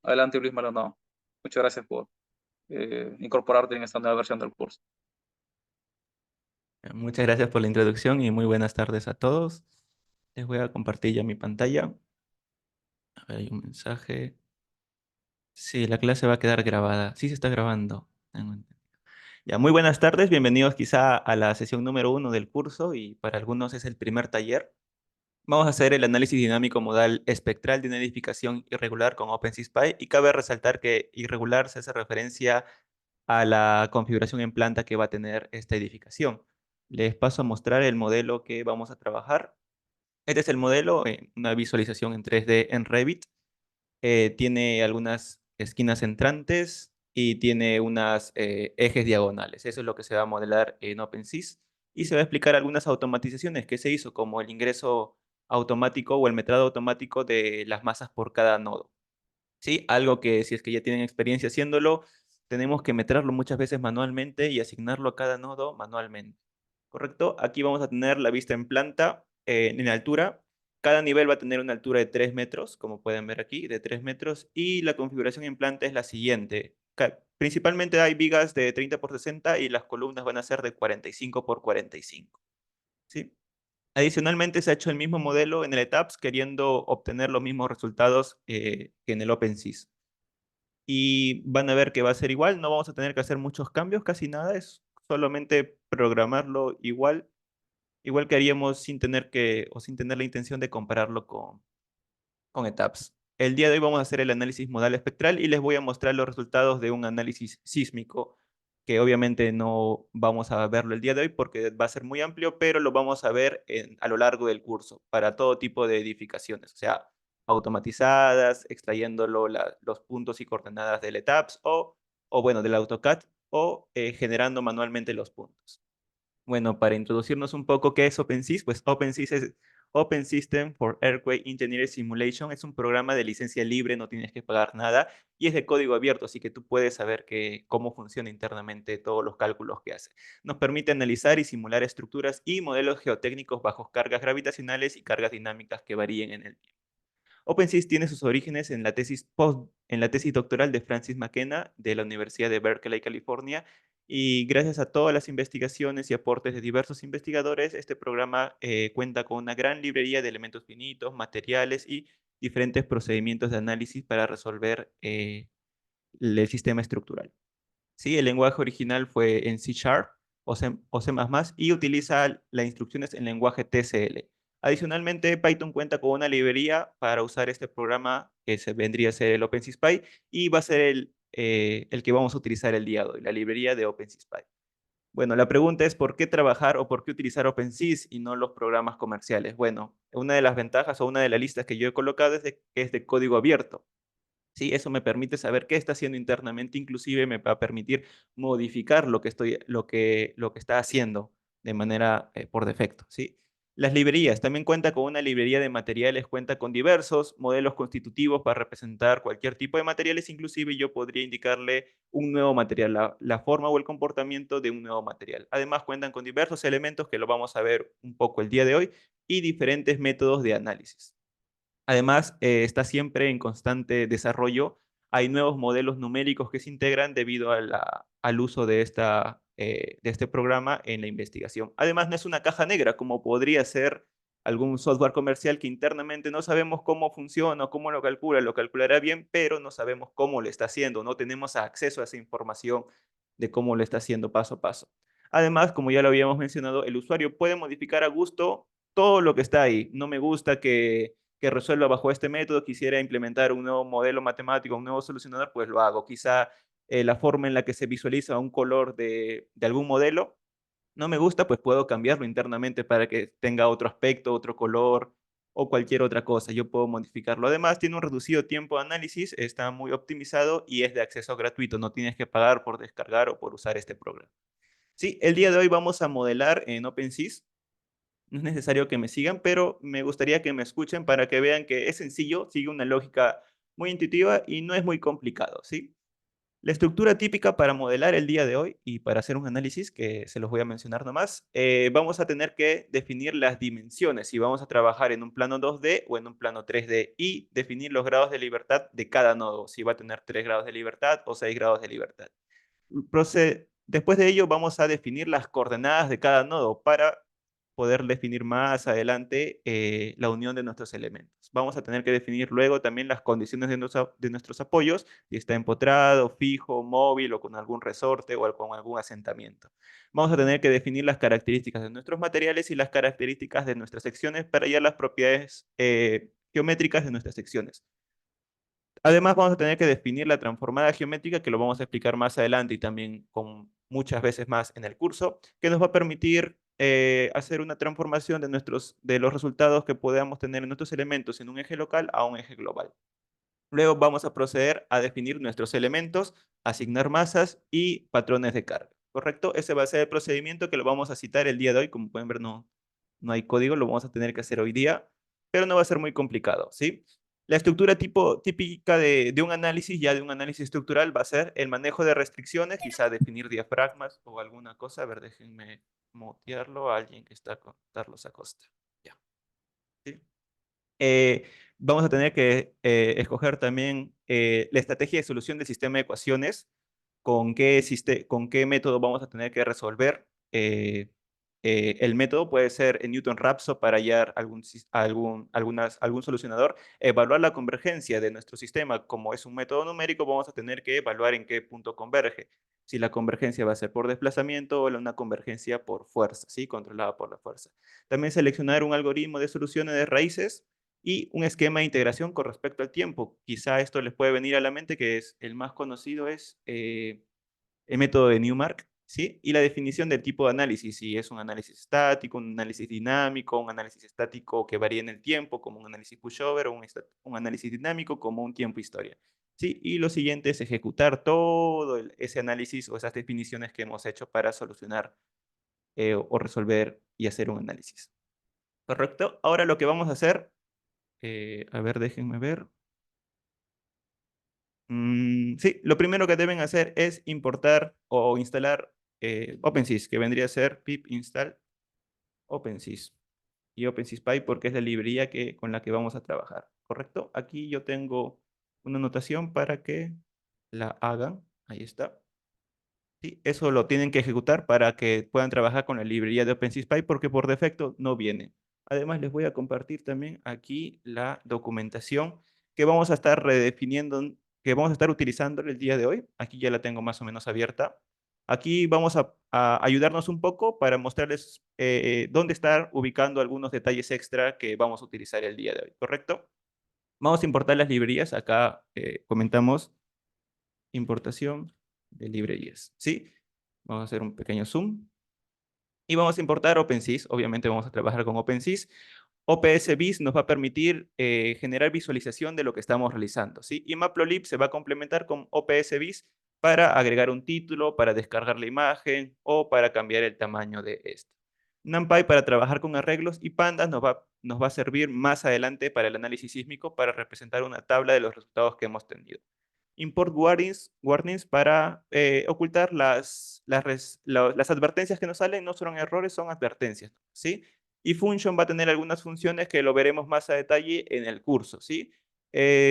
Adelante, Luis Maldonado. Muchas gracias por incorporarte en esta nueva versión del curso. Muchas gracias por la introducción y muy buenas tardes a todos. Les voy a compartir ya mi pantalla. A ver, hay un mensaje. Sí, la clase va a quedar grabada. Sí, se está grabando. Tengo entendido. Ya, muy buenas tardes. Bienvenidos quizá a la sesión número 1 del curso y para algunos es el primer taller. Vamos a hacer el análisis dinámico modal espectral de una edificación irregular con OpenSysPy y cabe resaltar que irregular se hace referencia a la configuración en planta que va a tener esta edificación. Les paso a mostrar el modelo que vamos a trabajar. Este es el modelo, una visualización en 3D en Revit. Tiene algunas esquinas entrantes y tiene unas ejes diagonales. Eso es lo que se va a modelar en OpenSys. Y se va a explicar algunas automatizaciones que se hizo, como el ingreso automático o el metrado automático de las masas por cada nodo. ¿Sí? Algo que si es que ya tienen experiencia haciéndolo, tenemos que meterlo muchas veces manualmente y asignarlo a cada nodo manualmente. ¿Correcto? Aquí vamos a tener la vista en planta, en altura. Cada nivel va a tener una altura de 3 metros, como pueden ver aquí, de 3 metros. Y la configuración en planta es la siguiente. Principalmente hay vigas de 30 por 60 y las columnas van a ser de 45 por 45. ¿Sí? Adicionalmente, se ha hecho el mismo modelo en el ETAPS, queriendo obtener los mismos resultados que en el OpenSys. Y van a ver que va a ser igual, no vamos a tener que hacer muchos cambios, casi nada, es solamente programarlo igual, igual que haríamos sin tener que, o sin tener la intención de compararlo con ETAPS. El día de hoy vamos a hacer el análisis modal espectral y les voy a mostrar los resultados de un análisis sísmico, que obviamente no vamos a verlo el día de hoy porque va a ser muy amplio, pero lo vamos a ver a lo largo del curso para todo tipo de edificaciones, o sea, automatizadas, extrayéndolo los puntos y coordenadas del ETAPS o bueno, del AutoCAD o generando manualmente los puntos. Bueno, para introducirnos un poco, ¿qué es OpenSys? Pues OpenSys es Open System for Earthquake Engineering Simulation. Es un programa de licencia libre, no tienes que pagar nada y es de código abierto, así que tú puedes saber cómo funciona internamente todos los cálculos que hace. Nos permite analizar y simular estructuras y modelos geotécnicos bajo cargas gravitacionales y cargas dinámicas que varíen en el tiempo. OpenSys tiene sus orígenes en la tesis doctoral de Francis McKenna de la Universidad de Berkeley, California, y gracias a todas las investigaciones y aportes de diversos investigadores, este programa cuenta con una gran librería de elementos finitos, materiales y diferentes procedimientos de análisis para resolver el sistema estructural. Sí, el lenguaje original fue en C Sharp o C++ y utiliza las instrucciones en lenguaje TCL. Adicionalmente, Python cuenta con una librería para usar este programa que se vendría a ser el OpenSysPy y va a ser el que vamos a utilizar el día de hoy, la librería de OpenSysPy. Bueno, la pregunta es ¿por qué trabajar o por qué utilizar OpenSys y no los programas comerciales? Bueno, una de las ventajas o una de las listas que yo he colocado es de código abierto. ¿Sí? Eso me permite saber qué está haciendo internamente, inclusive me va a permitir modificar lo que está haciendo de manera por defecto, ¿sí? Las librerías, también cuenta con una librería de materiales, cuenta con diversos modelos constitutivos para representar cualquier tipo de materiales, inclusive yo podría indicarle un nuevo material, la forma o el comportamiento de un nuevo material. Además, cuentan con diversos elementos que lo vamos a ver un poco el día de hoy y diferentes métodos de análisis. Además, está siempre en constante desarrollo. Hay nuevos modelos numéricos que se integran debido al uso de este programa en la investigación. Además, no es una caja negra como podría ser algún software comercial que internamente no sabemos cómo funciona o cómo lo calculará bien, pero no sabemos cómo lo está haciendo, no tenemos acceso a esa información de cómo lo está haciendo paso a paso. Además, como ya lo habíamos mencionado, el usuario puede modificar a gusto todo lo que está ahí. No me gusta que resuelva bajo este método, quisiera implementar un nuevo modelo matemático, un nuevo solucionador, pues lo hago. Quizá la forma en la que se visualiza un color de algún modelo no me gusta, pues puedo cambiarlo internamente para que tenga otro aspecto, otro color o cualquier otra cosa. Yo puedo modificarlo. Además, tiene un reducido tiempo de análisis, está muy optimizado y es de acceso gratuito. No tienes que pagar por descargar o por usar este programa. Sí, el día de hoy vamos a modelar en OpenSys. No es necesario que me sigan, pero me gustaría que me escuchen para que vean que es sencillo, sigue una lógica muy intuitiva y no es muy complicado, ¿sí? La estructura típica para modelar el día de hoy y para hacer un análisis, que se los voy a mencionar nomás, vamos a tener que definir las dimensiones, si vamos a trabajar en un plano 2D o en un plano 3D, y definir los grados de libertad de cada nodo, si va a tener 3 grados de libertad o 6 grados de libertad. Después de ello vamos a definir las coordenadas de cada nodo para poder definir más adelante la unión de nuestros elementos. Vamos a tener que definir luego también las condiciones de nuestros apoyos, si está empotrado, fijo, móvil o con algún resorte o con algún asentamiento. Vamos a tener que definir las características de nuestros materiales y las características de nuestras secciones para hallar las propiedades geométricas de nuestras secciones. Además, vamos a tener que definir la transformada geométrica, que lo vamos a explicar más adelante y también con muchas veces más en el curso, que nos va a permitir hacer una transformación de los resultados que podamos tener en nuestros elementos en un eje local a un eje global. Luego vamos a proceder a definir nuestros elementos, asignar masas y patrones de carga. ¿Correcto? Ese va a ser el procedimiento que lo vamos a citar el día de hoy. Como pueden ver, no hay código, lo vamos a tener que hacer hoy día, pero no va a ser muy complicado, ¿sí? La estructura típica de un análisis, ya de un análisis estructural, va a ser el manejo de restricciones, quizá definir diafragmas o alguna cosa. A ver, déjenme mutearlo a alguien que está con Carlos Acosta. Ya. ¿Sí? Vamos a tener que escoger también la estrategia de solución del sistema de ecuaciones, con qué método vamos a tener que resolver. El método puede ser en Newton-Raphson para hallar algún solucionador. Evaluar la convergencia de nuestro sistema, como es un método numérico, vamos a tener que evaluar en qué punto converge. Si la convergencia va a ser por desplazamiento o una convergencia por fuerza, ¿sí? Controlada por la fuerza. También seleccionar un algoritmo de soluciones de raíces y un esquema de integración con respecto al tiempo. Quizá esto les puede venir a la mente, que es el más conocido, es el método de Newmark, ¿sí? Y la definición del tipo de análisis, si es un análisis estático, un análisis dinámico, un análisis estático que varía en el tiempo, como un análisis pushover, o un análisis dinámico, como un tiempo-historia. ¿Sí? Y lo siguiente es ejecutar todo ese análisis o esas definiciones que hemos hecho para solucionar o resolver y hacer un análisis. ¿Correcto? Ahora lo que vamos a hacer, a ver, déjenme ver. Sí, lo primero que deben hacer es importar o instalar OpenSys, que vendría a ser pip install OpenSys y OpenSysPy, porque es la librería con la que vamos a trabajar, ¿correcto? Aquí yo tengo una anotación para que la hagan. Ahí está. Sí, eso lo tienen que ejecutar para que puedan trabajar con la librería de OpenSysPy, porque por defecto no viene. Además, les voy a compartir también aquí la documentación que vamos a estar redefiniendo, que vamos a estar utilizando el día de hoy. Aquí ya la tengo más o menos abierta. Aquí vamos a ayudarnos un poco para mostrarles dónde estar ubicando algunos detalles extra que vamos a utilizar el día de hoy, ¿correcto? Vamos a importar las librerías. Acá comentamos importación de librerías, ¿sí? Vamos a hacer un pequeño zoom. Y vamos a importar OpenSys. Obviamente vamos a trabajar con OpenSys. OPSVis nos va a permitir generar visualización de lo que estamos realizando, ¿sí? Y Matplotlib se va a complementar con OPSVis para agregar un título, para descargar la imagen o para cambiar el tamaño de esto. NumPy para trabajar con arreglos, y Pandas nos va a servir más adelante para el análisis sísmico, para representar una tabla de los resultados que hemos tenido. Import warnings para ocultar las advertencias que nos salen. No son errores, son advertencias, ¿sí? Y function va a tener algunas funciones que lo veremos más a detalle en el curso, ¿sí?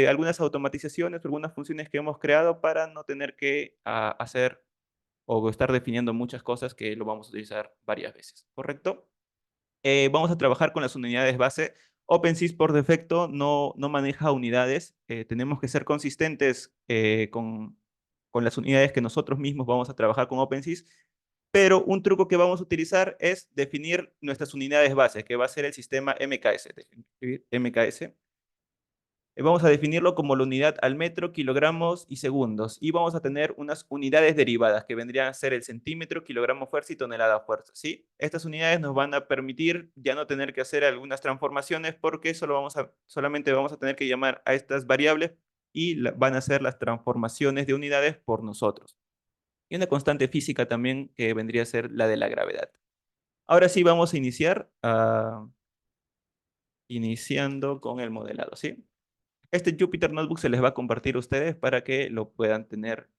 Algunas automatizaciones, algunas funciones que hemos creado para no tener que hacer o estar definiendo muchas cosas, que lo vamos a utilizar varias veces, ¿correcto? Vamos a trabajar con las unidades base. OpenSys por defecto no maneja unidades. Tenemos que ser consistentes con las unidades que nosotros mismos vamos a trabajar con OpenSys. Pero un truco que vamos a utilizar es definir nuestras unidades base, que va a ser el sistema MKS. MKS. Vamos a definirlo como la unidad al metro, kilogramos y segundos. Y vamos a tener unas unidades derivadas, que vendrían a ser el centímetro, kilogramo fuerza y tonelada fuerza, ¿sí? Estas unidades nos van a permitir ya no tener que hacer algunas transformaciones, porque solamente vamos a tener que llamar a estas variables y van a ser las transformaciones de unidades por nosotros. Y una constante física también, que vendría a ser la de la gravedad. Ahora sí vamos a iniciar, iniciando con el modelado, ¿sí? Este Jupyter Notebook se les va a compartir a ustedes para que lo puedan tener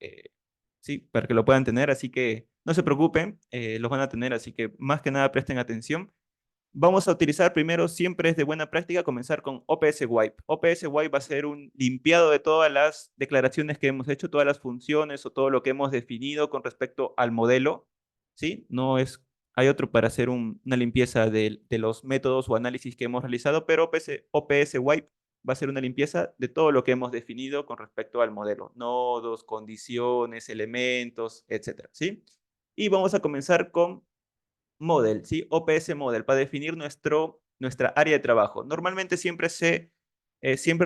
¿sí? Para que lo puedan tener, así que no se preocupen, los van a tener, así que más que nada presten atención. Vamos a utilizar primero, siempre es de buena práctica, comenzar con OPS Wipe. OPS Wipe va a ser un limpiado de todas las declaraciones que hemos hecho, todas las funciones o todo lo que hemos definido con respecto al modelo, ¿sí? No es, hay otro para hacer una limpieza de los métodos o análisis que hemos realizado, pero OPS Wipe va a ser una limpieza de todo lo que hemos definido con respecto al modelo, nodos, condiciones, elementos, etcétera, ¿sí? Y vamos a comenzar con Model, ¿sí? OPS Model, para definir nuestra área de trabajo. Normalmente siempre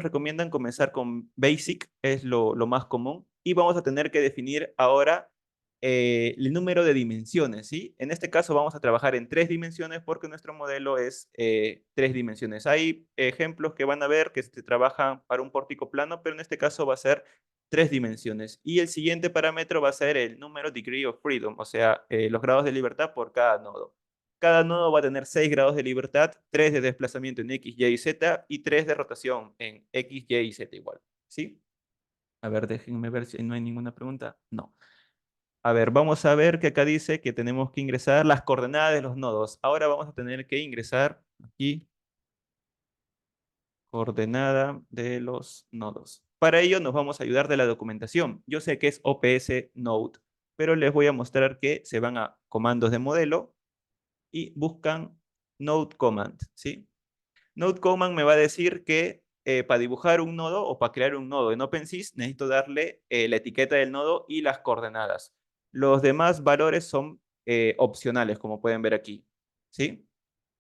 recomiendan comenzar con Basic, es lo más común, y vamos a tener que definir ahora el número de dimensiones, ¿sí? En este caso vamos a trabajar en 3 dimensiones porque nuestro modelo es 3 dimensiones. Hay ejemplos que van a ver que se trabajan para un pórtico plano, pero en este caso va a ser 3 dimensiones. Y el siguiente parámetro va a ser el número degree of freedom, o sea, los grados de libertad por cada nodo. Cada nodo va a tener 6 grados de libertad, 3 de desplazamiento en X, Y y Z y 3 de rotación en X, Y y Z igual. ¿Sí? A ver, déjenme ver si no hay ninguna pregunta. No. A ver, vamos a ver que acá dice que tenemos que ingresar las coordenadas de los nodos. Ahora vamos a tener que ingresar aquí coordenada de los nodos. Para ello nos vamos a ayudar de la documentación. Yo sé que es OPS Node, pero les voy a mostrar que se van a comandos de modelo y buscan Node Command, ¿sí? Node Command me va a decir que para dibujar un nodo o para crear un nodo en OpenSys necesito darle la etiqueta del nodo y las coordenadas. Los demás valores son opcionales, como pueden ver aquí, ¿sí?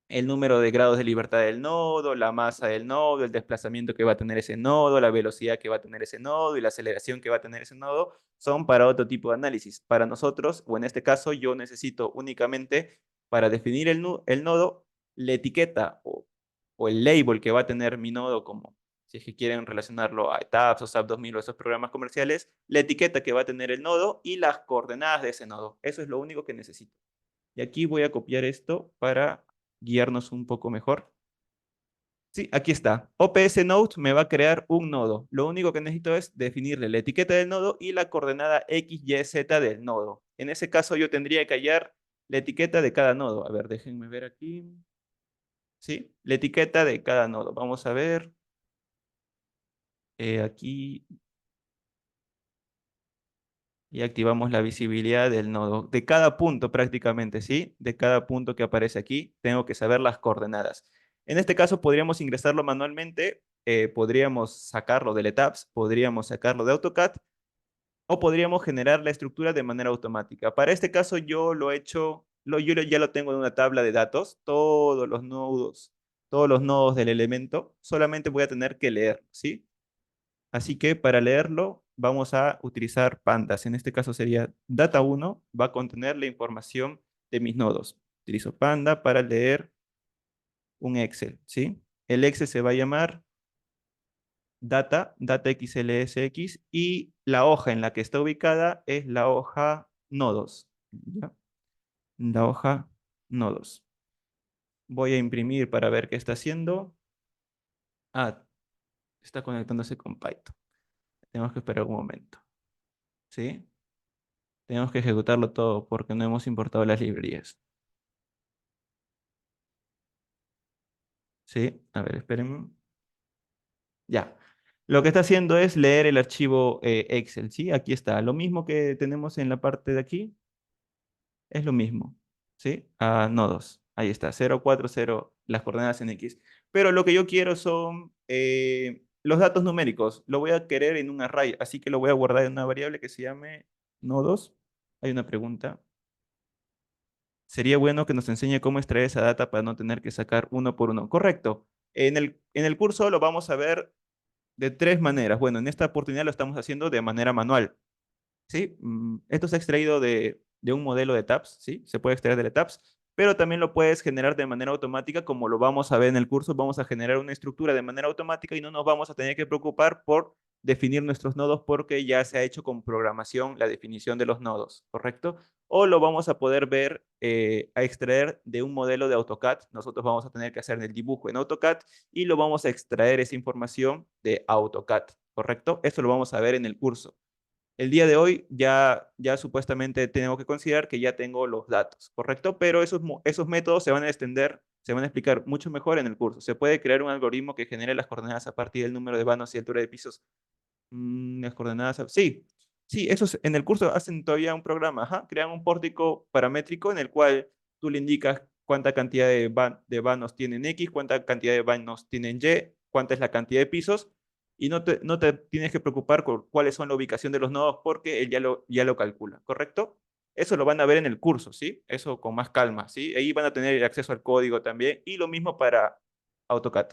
El número de grados de libertad del nodo, la masa del nodo, el desplazamiento que va a tener ese nodo, la velocidad que va a tener ese nodo y la aceleración que va a tener ese nodo son para otro tipo de análisis. Para nosotros, o en este caso, yo necesito únicamente para definir el nodo, la etiqueta o el label que va a tener mi nodo, como si es que quieren relacionarlo a TAPS o SAP 2000 o esos programas comerciales, la etiqueta que va a tener el nodo y las coordenadas de ese nodo. Eso es lo único que necesito. Y aquí voy a copiar esto para guiarnos un poco mejor. Sí, aquí está. OPS Node me va a crear un nodo. Lo único que necesito es definirle la etiqueta del nodo y la coordenada X, Y, Z del nodo. En ese caso yo tendría que hallar la etiqueta de cada nodo. A ver, déjenme ver aquí. Sí, la etiqueta de cada nodo. Vamos a ver. Aquí y activamos la visibilidad del nodo. De cada punto prácticamente, ¿sí? De cada punto que aparece aquí, tengo que saber las coordenadas. En este caso podríamos ingresarlo manualmente, podríamos sacarlo del ETAPS, podríamos sacarlo de AutoCAD o podríamos generar la estructura de manera automática. Para este caso yo lo he hecho, ya lo tengo en una tabla de datos, todos los nodos del elemento, solamente voy a tener que leer, ¿sí? Así que para leerlo vamos a utilizar pandas. En este caso sería data 1, va a contener la información de mis nodos. Utilizo panda para leer un Excel, ¿sí? El Excel se va a llamar data XLSX y la hoja en la que está ubicada es la hoja nodos, ¿ya? La hoja nodos. Voy a imprimir para ver qué está haciendo. Ah, está conectándose con Python. Tenemos que esperar un momento, ¿sí? Tenemos que ejecutarlo todo porque no hemos importado las librerías. ¿Sí? A ver, espérenme. Ya. Lo que está haciendo es leer el archivo Excel, ¿sí? Aquí está. Lo mismo que tenemos en la parte de aquí, es lo mismo, ¿sí? A nodos. Ahí está, 040, las coordenadas en X. Pero lo que yo quiero son los datos numéricos. Lo voy a querer en un array, así que lo voy a guardar en una variable que se llame nodos. Hay una pregunta. Sería bueno que nos enseñe cómo extraer esa data para no tener que sacar uno por uno. Correcto. En el curso lo vamos a ver de 3 maneras. Bueno, en esta oportunidad lo estamos haciendo de manera manual. ¿Sí? Esto se ha extraído de un modelo de TAPS, ¿sí? Se puede extraer de TAPS, pero también lo puedes generar de manera automática, como lo vamos a ver en el curso. Vamos a generar una estructura de manera automática y no nos vamos a tener que preocupar por definir nuestros nodos porque ya se ha hecho con programación la definición de los nodos, ¿correcto? O lo vamos a poder ver, a extraer de un modelo de AutoCAD. Nosotros vamos a tener que hacer el dibujo en AutoCAD y lo vamos a extraer esa información de AutoCAD, ¿correcto? Esto lo vamos a ver en el curso. El día de hoy ya supuestamente tengo que considerar que ya tengo los datos, ¿correcto? Pero esos métodos se van a extender, se van a explicar mucho mejor en el curso. Se puede crear un algoritmo que genere las coordenadas a partir del número de vanos y altura de pisos. Las coordenadas, sí, sí, en el curso hacen todavía un programa, ajá, crean un pórtico paramétrico en el cual tú le indicas cuánta cantidad de vanos tienen X, cuánta cantidad de vanos tienen Y, cuánta es la cantidad de pisos, y no te tienes que preocupar por cuáles son la ubicación de los nodos porque él ya lo calcula, ¿correcto? Eso lo van a ver en el curso, ¿sí? Eso con más calma, ¿sí? Ahí van a tener acceso al código también, y lo mismo para AutoCAD.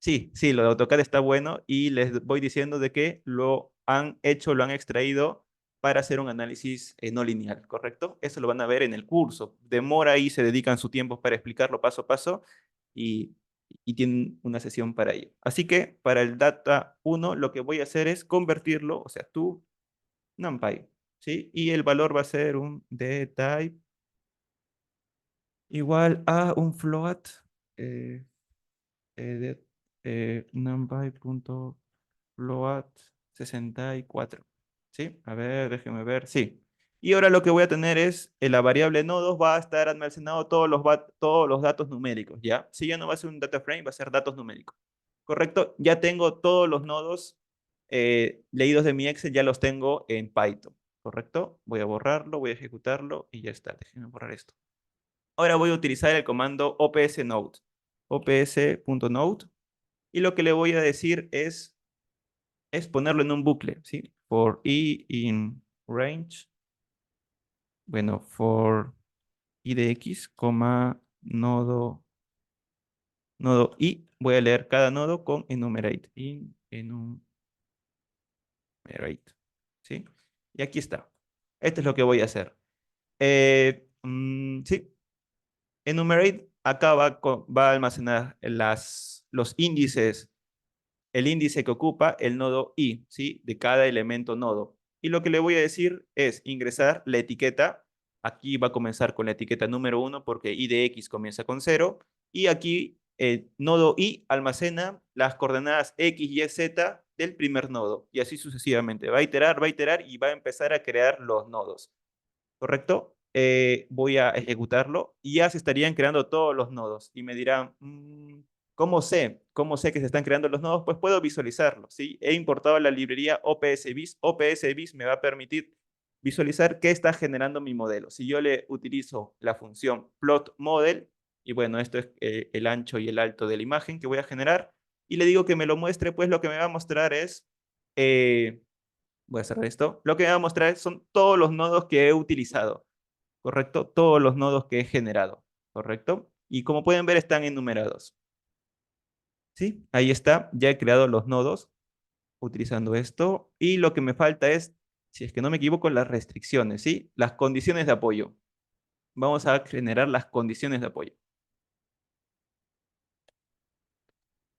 Sí, sí, lo de AutoCAD está bueno y les voy diciendo de que lo han hecho, lo han extraído para hacer un análisis no lineal, ¿correcto? Eso lo van a ver en el curso. Demora y se dedican su tiempo para explicarlo paso a paso y, y tienen una sesión para ello. Así que para el Data 1 lo que voy a hacer es convertirlo, o sea, tu NumPy, ¿sí? Y el valor va a ser un dtype igual a un float. eh, edit numpy.float 64. ¿Sí? A ver, déjeme ver. Sí. Y ahora lo que voy a tener es, en la variable nodos va a estar almacenado todos los datos numéricos, ¿ya? Si ya no va a ser un data frame, va a ser datos numéricos. ¿Correcto? Ya tengo todos los nodos leídos de mi Excel, ya los tengo en Python. ¿Correcto? Voy a borrarlo, voy a ejecutarlo y ya está. Déjenme borrar esto. Ahora voy a utilizar el comando opsNode. ops.node y lo que le voy a decir es ponerlo en un bucle, ¿sí? For i in range, bueno, for i de x, nodo i, voy a leer cada nodo con enumerate, enumerate, ¿sí? Y aquí está. Esto es lo que voy a hacer. Sí, enumerate acá va a almacenar los índices, el índice que ocupa el nodo i, ¿sí? De cada elemento nodo. Y lo que le voy a decir es ingresar la etiqueta. Aquí va a comenzar con la etiqueta número 1 porque i de x comienza con 0. Y aquí el nodo i almacena las coordenadas x, y, z del primer nodo. Y así sucesivamente. Va a iterar y va a empezar a crear los nodos. ¿Correcto? Voy a ejecutarlo y ya se estarían creando todos los nodos. Y me dirán, ¿cómo sé? ¿Cómo sé que se están creando los nodos? Pues puedo visualizarlo, ¿sí? He importado la librería OPSVis. OPSVis me va a permitir visualizar qué está generando mi modelo. Si yo le utilizo la función plot model, y bueno, esto es el ancho y el alto de la imagen que voy a generar, y le digo que me lo muestre, pues lo que me va a mostrar es voy a cerrar esto. Lo que me va a mostrar son todos los nodos que he utilizado, ¿correcto? Todos los nodos que he generado, ¿correcto? Y como pueden ver, están enumerados. ¿Sí? Ahí está, ya he creado los nodos utilizando esto. Y lo que me falta es, si es que no me equivoco, las restricciones, ¿sí? Las condiciones de apoyo. Vamos a generar las condiciones de apoyo.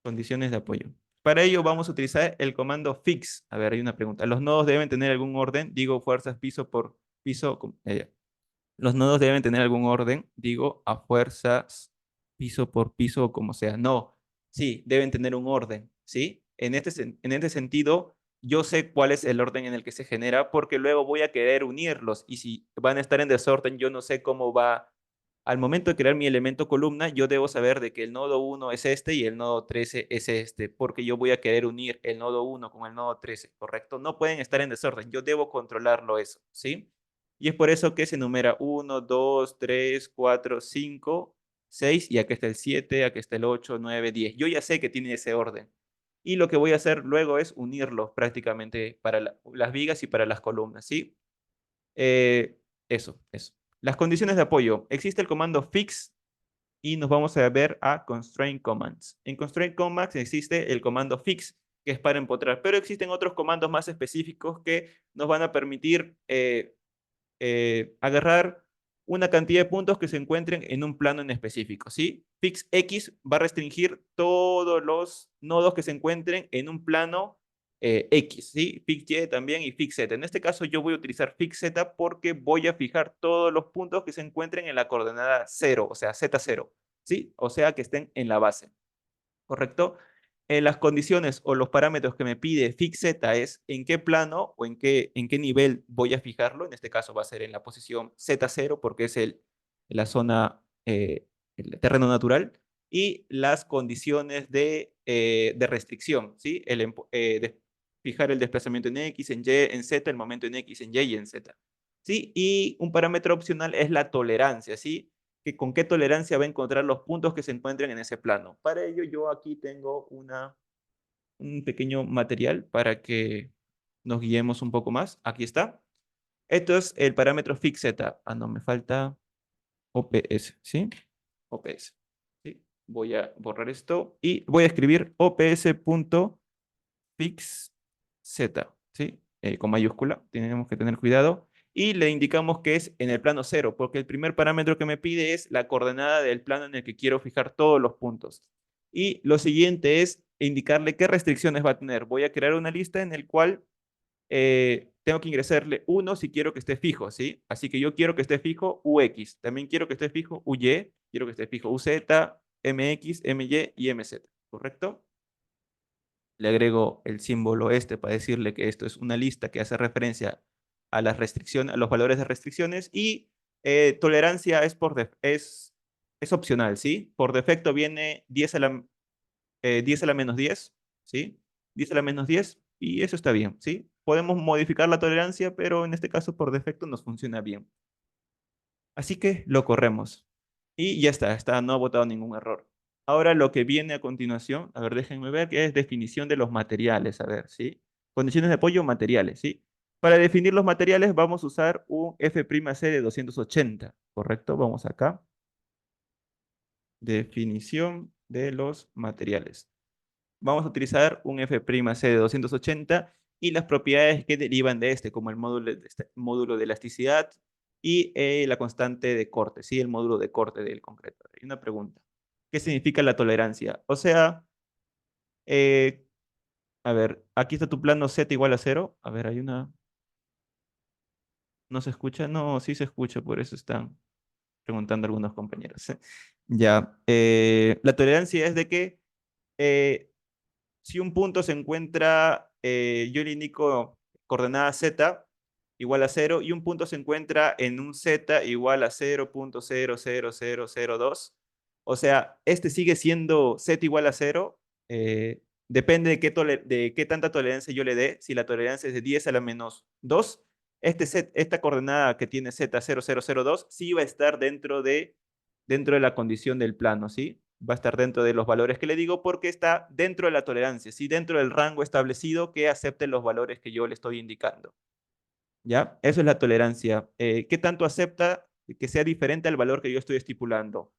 Condiciones de apoyo. Para ello vamos a utilizar el comando fix. A ver, hay una pregunta. ¿Los nodos deben tener algún orden? Digo, fuerzas piso por piso. Los nodos deben tener algún orden, digo, a fuerzas, piso por piso o como sea. No, sí, deben tener un orden, ¿sí? En este sentido, yo sé cuál es el orden en el que se genera porque luego voy a querer unirlos y si van a estar en desorden, yo no sé cómo va. Al momento de crear mi elemento columna, yo debo saber de que el nodo 1 es este y el nodo 13 es este, porque yo voy a querer unir el nodo 1 con el nodo 13, ¿correcto? No pueden estar en desorden, yo debo controlarlo eso, ¿sí? Y es por eso que se numera 1, 2, 3, 4, 5, 6 y aquí está el 7, aquí está el 8, 9, 10. Yo ya sé que tiene ese orden. Y lo que voy a hacer luego es unirlos prácticamente para las vigas y para las columnas, ¿sí? Eso. Las condiciones de apoyo. Existe el comando fix y nos vamos a ver a constraint commands. En constraint commands existe el comando fix, que es para empotrar, pero existen otros comandos más específicos que nos van a permitir agarrar una cantidad de puntos que se encuentren en un plano en específico, ¿sí? Fix X va a restringir todos los nodos que se encuentren en un plano X, ¿sí? Fix Y también y Fix Z. En este caso yo voy a utilizar Fix Z porque voy a fijar todos los puntos que se encuentren en la coordenada 0, o sea, Z0, ¿sí? O sea, que estén en la base, ¿correcto? las condiciones o los parámetros que me pide fix z es en qué plano o en qué nivel voy a fijarlo. En este caso va a ser en la posición z0 porque es la zona, el terreno natural. Y las condiciones de restricción, ¿sí? Fijar el desplazamiento en x, en y, en z, el momento en x, en y y en z. ¿Sí? Y un parámetro opcional es la tolerancia, ¿sí? Que con qué tolerancia va a encontrar los puntos que se encuentren en ese plano. Para ello yo aquí tengo un pequeño material para que nos guiemos un poco más. Aquí está. Esto es el parámetro fix z. Ah, no, me falta OPS, ¿sí? OPS. ¿Sí? Voy a borrar esto y voy a escribir ops.fixz, ¿sí? Con mayúscula, tenemos que tener cuidado. Y le indicamos que es en el plano cero, porque el primer parámetro que me pide es la coordenada del plano en el que quiero fijar todos los puntos. Y lo siguiente es indicarle qué restricciones va a tener. Voy a crear una lista en el cual tengo que ingresarle 1 si quiero que esté fijo, ¿sí? Así que yo quiero que esté fijo UX, también quiero que esté fijo UY, quiero que esté fijo UZ, MX, MY y MZ, ¿correcto? Le agrego el símbolo este para decirle que esto es una lista que hace referencia a las restricciones, a los valores de restricciones y tolerancia es opcional, ¿sí? Por defecto viene 10 a la menos 10, ¿sí? 10 a la menos 10 y eso está bien, ¿sí? Podemos modificar la tolerancia, pero en este caso por defecto nos funciona bien. Así que lo corremos. Y ya está, no ha botado ningún error. Ahora lo que viene a continuación, a ver, déjenme ver, que es definición de los materiales, a ver, ¿sí? Condiciones de apoyo, materiales, ¿sí? Para definir los materiales vamos a usar un F'C de 280, ¿correcto? Vamos acá. Definición de los materiales. Vamos a utilizar un F'C de 280 y las propiedades que derivan de este, como el módulo de elasticidad y la constante de corte, ¿sí? El módulo de corte del concreto. Hay una pregunta. ¿Qué significa la tolerancia? O sea, eh, a ver, aquí está tu plano Z igual a cero. A ver, hay una... ¿No se escucha? No, sí se escucha, por eso están preguntando algunos compañeros. Ya, la tolerancia es de que eh, si un punto se encuentra, yo le indico coordenada z igual a cero y un punto se encuentra en un z igual a 0.00002. O sea, este sigue siendo z igual a cero. Depende de qué tanta tolerancia yo le dé. Si la tolerancia es de 10 a la menos 2, esta coordenada que tiene z0002 sí va a estar dentro de la condición del plano, ¿sí? Va a estar dentro de los valores que le digo porque está dentro de la tolerancia, ¿sí? Dentro del rango establecido que acepte los valores que yo le estoy indicando, ¿ya? Eso es la tolerancia. ¿Qué tanto acepta que sea diferente al valor que yo estoy estipulando?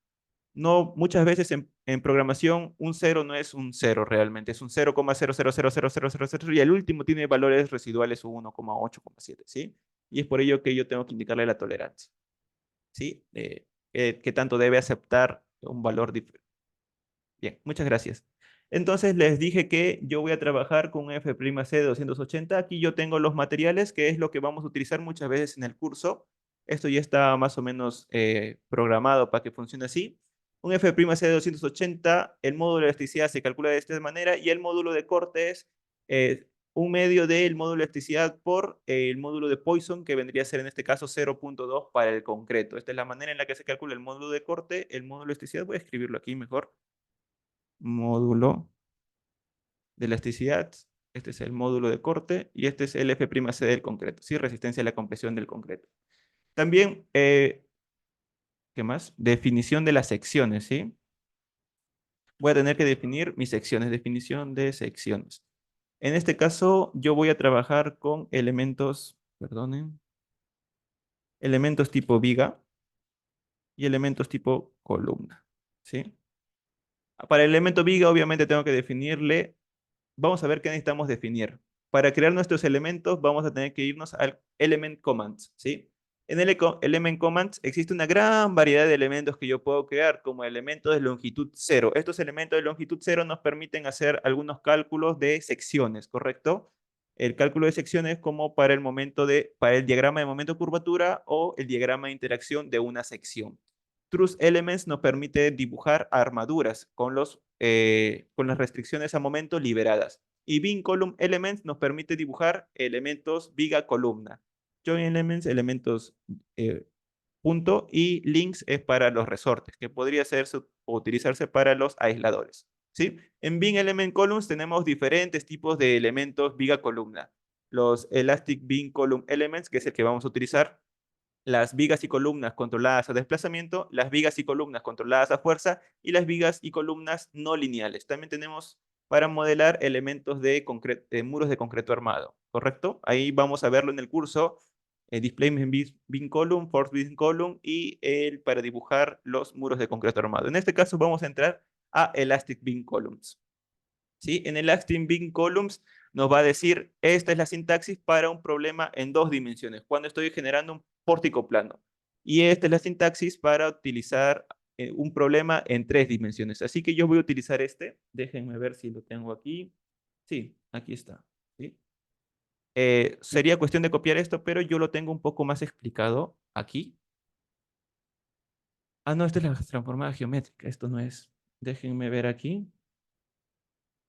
No, muchas veces en programación un cero no es un cero realmente, es un 0,00000000 y el último tiene valores residuales un 1,8,7, ¿sí? Y es por ello que yo tengo que indicarle la tolerancia, ¿sí? ¿Qué tanto debe aceptar un valor diferente? Bien, muchas gracias. Entonces les dije que yo voy a trabajar con un F'C de 280. Aquí yo tengo los materiales, que es lo que vamos a utilizar muchas veces en el curso. Esto ya está más o menos programado para que funcione así. Un F'C de 280, el módulo de elasticidad se calcula de esta manera y el módulo de corte es un medio del módulo de elasticidad por el módulo de Poisson, que vendría a ser en este caso 0.2 para el concreto. Esta es la manera en la que se calcula el módulo de corte, el módulo de elasticidad. Voy a escribirlo aquí mejor. Módulo de elasticidad. Este es el módulo de corte y este es el F'C del concreto, ¿sí? Resistencia a la compresión del concreto. También, ¿qué más? Definición de las secciones, ¿sí? Voy a tener que definir mis secciones, definición de secciones. En este caso, yo voy a trabajar con elementos, perdonen, elementos tipo viga y elementos tipo columna, ¿sí? Para el elemento viga, obviamente tengo que definirle. Vamos a ver qué necesitamos definir. Para crear nuestros elementos vamos a tener que irnos al element commands, ¿sí? En el element commands existe una gran variedad de elementos que yo puedo crear, como elementos de longitud cero. Estos elementos de longitud cero nos permiten hacer algunos cálculos de secciones, ¿correcto? El cálculo de secciones como para el diagrama de momento de curvatura o el diagrama de interacción de una sección. Truth Elements nos permite dibujar armaduras con las restricciones a momento liberadas. Y Bin Column Elements nos permite dibujar elementos viga columna. Join Elements, elementos punto, y links es para los resortes, que podría ser o utilizarse para los aisladores. ¿Sí? En Bin Element Columns tenemos diferentes tipos de elementos viga columna. Los Elastic Bin Column Elements, que es el que vamos a utilizar, las vigas y columnas controladas a desplazamiento, las vigas y columnas controladas a fuerza y las vigas y columnas no lineales. También tenemos para modelar elementos de muros de concreto armado, ¿correcto? Ahí vamos a verlo en el curso, Displacement Beam Column, Force Beam Column y el para dibujar los muros de concreto armado. En este caso vamos a entrar a Elastic Beam Columns. ¿Sí? En el Elastic Beam Columns nos va a decir, esta es la sintaxis para un problema en 2 dimensiones, cuando estoy generando un pórtico plano. Y esta es la sintaxis para utilizar un problema en 3 dimensiones. Así que yo voy a utilizar este. Déjenme ver si lo tengo aquí. Sí, aquí está. ¿Sí? Sería cuestión de copiar esto, pero yo lo tengo un poco más explicado aquí. Ah, no, esta es la transformada geométrica. Esto no es. Déjenme ver aquí.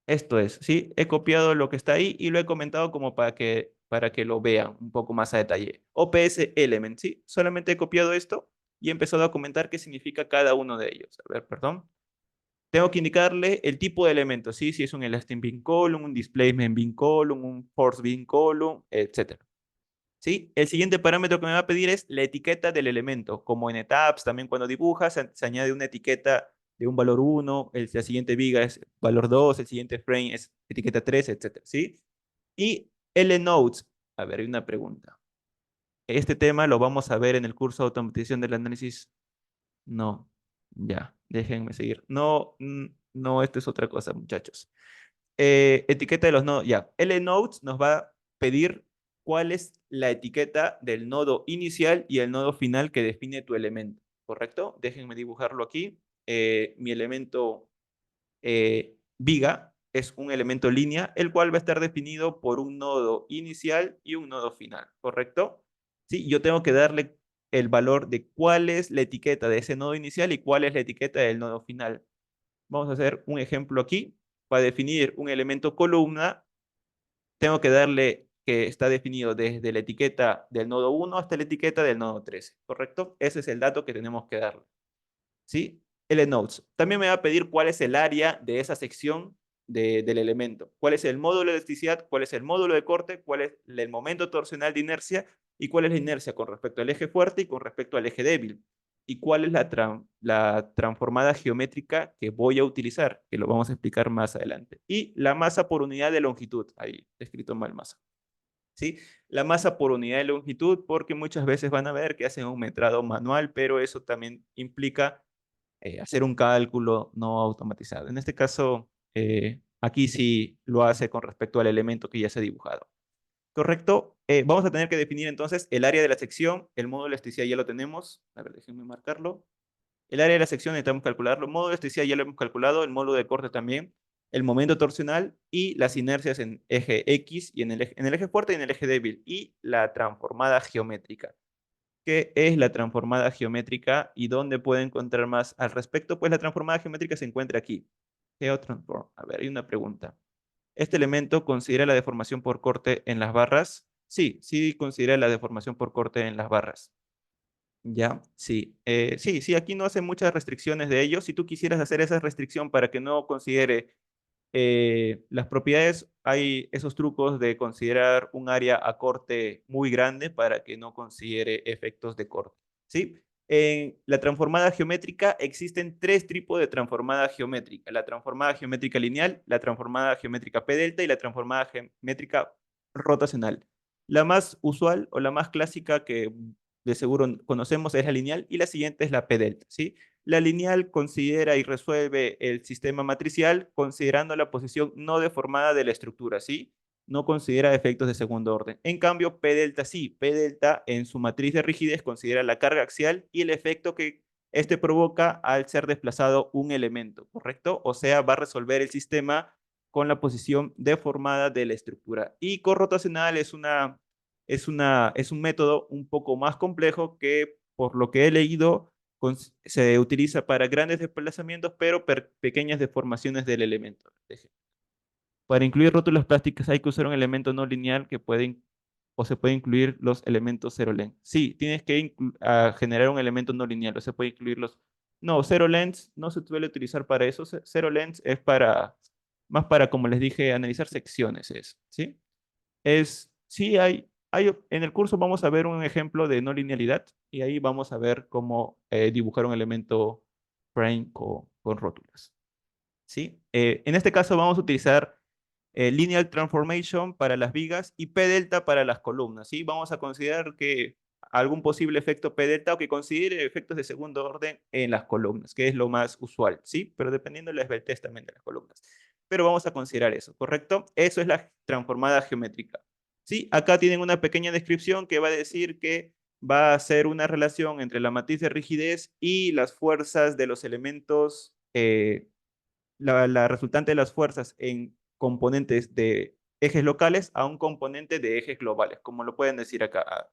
Esto es, ¿sí? He copiado lo que está ahí y lo he comentado como para que lo vean un poco más a detalle. OPS Element, ¿sí? Solamente he copiado esto y he empezado a comentar qué significa cada uno de ellos. A ver, perdón. Tengo que indicarle el tipo de elemento, ¿sí? Si es un Elastic Beam Column, un Displacement Beam Column, un Force Beam Column, etc. ¿Sí? El siguiente parámetro que me va a pedir es la etiqueta del elemento. Como en ETABS, también cuando dibujas, se añade una etiqueta de un valor 1, la siguiente viga es valor 2, el siguiente frame es etiqueta 3, etc. ¿Sí? Y LNodes. A ver, hay una pregunta. Este tema lo vamos a ver en el curso de automatización del análisis. No, ya, déjenme seguir. No, no, esto es otra cosa, muchachos. Etiqueta de los nodos, ya. LNodes nos va a pedir cuál es la etiqueta del nodo inicial y el nodo final que define tu elemento, ¿correcto? Déjenme dibujarlo aquí. Mi elemento viga es un elemento línea, el cual va a estar definido por un nodo inicial y un nodo final, ¿correcto? Sí, yo tengo que darle el valor de cuál es la etiqueta de ese nodo inicial y cuál es la etiqueta del nodo final. Vamos a hacer un ejemplo aquí. Para definir un elemento columna, tengo que darle que está definido desde la etiqueta del nodo 1 hasta la etiqueta del nodo 13, ¿correcto? Ese es el dato que tenemos que darle. ¿Sí? LNodes. También me va a pedir cuál es el área de esa sección del elemento. ¿Cuál es el módulo de elasticidad? ¿Cuál es el módulo de corte? ¿Cuál es el momento torsional de inercia? ¿Y cuál es la inercia con respecto al eje fuerte y con respecto al eje débil? ¿Y cuál es la transformada geométrica que voy a utilizar? Que lo vamos a explicar más adelante. Y la masa por unidad de longitud. Ahí, escrito mal masa. ¿Sí? La masa por unidad de longitud, porque muchas veces van a ver que hacen un metrado manual, pero eso también implica hacer un cálculo no automatizado. En este caso, aquí sí lo hace con respecto al elemento que ya se ha dibujado. ¿Correcto? Vamos a tener que definir entonces el área de la sección. El módulo de elasticidad ya lo tenemos. A ver, déjenme marcarlo. El área de la sección necesitamos calcularlo. El módulo de elasticidad ya lo hemos calculado. El módulo de corte también. El momento torsional y las inercias en eje X y en el eje fuerte y en el eje débil. Y la transformada geométrica. ¿Qué es la transformada geométrica y dónde puede encontrar más al respecto? Pues la transformada geométrica se encuentra aquí. Geotransform. A ver, hay una pregunta. ¿Este elemento considera la deformación por corte en las barras? Sí, sí considera la deformación por corte en las barras. Ya, sí. Sí, aquí no hace muchas restricciones de ello. Si tú quisieras hacer esa restricción para que no considere las propiedades, hay esos trucos de considerar un área a corte muy grande para que no considere efectos de corte. ¿Sí? En la transformada geométrica existen 3 tipos de transformada geométrica. La transformada geométrica lineal, la transformada geométrica P delta y la transformada geométrica rotacional. La más usual o la más clásica que de seguro conocemos es la lineal y la siguiente es la P delta. ¿Sí? La lineal considera y resuelve el sistema matricial considerando la posición no deformada de la estructura, ¿sí? No considera efectos de segundo orden. En cambio, P delta sí. P delta en su matriz de rigidez considera la carga axial y el efecto que este provoca al ser desplazado un elemento, ¿correcto? O sea, va a resolver el sistema con la posición deformada de la estructura. Y corrotacional es un método un poco más complejo que, por lo que he leído, se utiliza para grandes desplazamientos, pero pequeñas deformaciones del elemento. Para incluir rótulas plásticas hay que usar un elemento no lineal que pueden o se puede incluir los elementos zero length. Sí, tienes que generar un elemento no lineal, o se puede incluir los... No, zero length no se suele utilizar para eso. Zero length es para, más para, como les dije, analizar secciones, ¿sí? Sí, en el curso vamos a ver un ejemplo de no linealidad y ahí vamos a ver cómo dibujar un elemento frame con rótulas, ¿sí? En este caso vamos a utilizar linear transformation para las vigas y P delta para las columnas, ¿sí? Vamos a considerar que algún posible efecto P delta o que considere efectos de segundo orden en las columnas, que es lo más usual, ¿sí? Pero dependiendo de la esbeltez también de las columnas. Pero vamos a considerar eso, ¿correcto? Eso es la transformada geométrica. Sí, acá tienen una pequeña descripción que va a decir que va a ser una relación entre la matriz de rigidez y las fuerzas de los elementos, la resultante de las fuerzas en componentes de ejes locales a un componente de ejes globales, como lo pueden decir acá.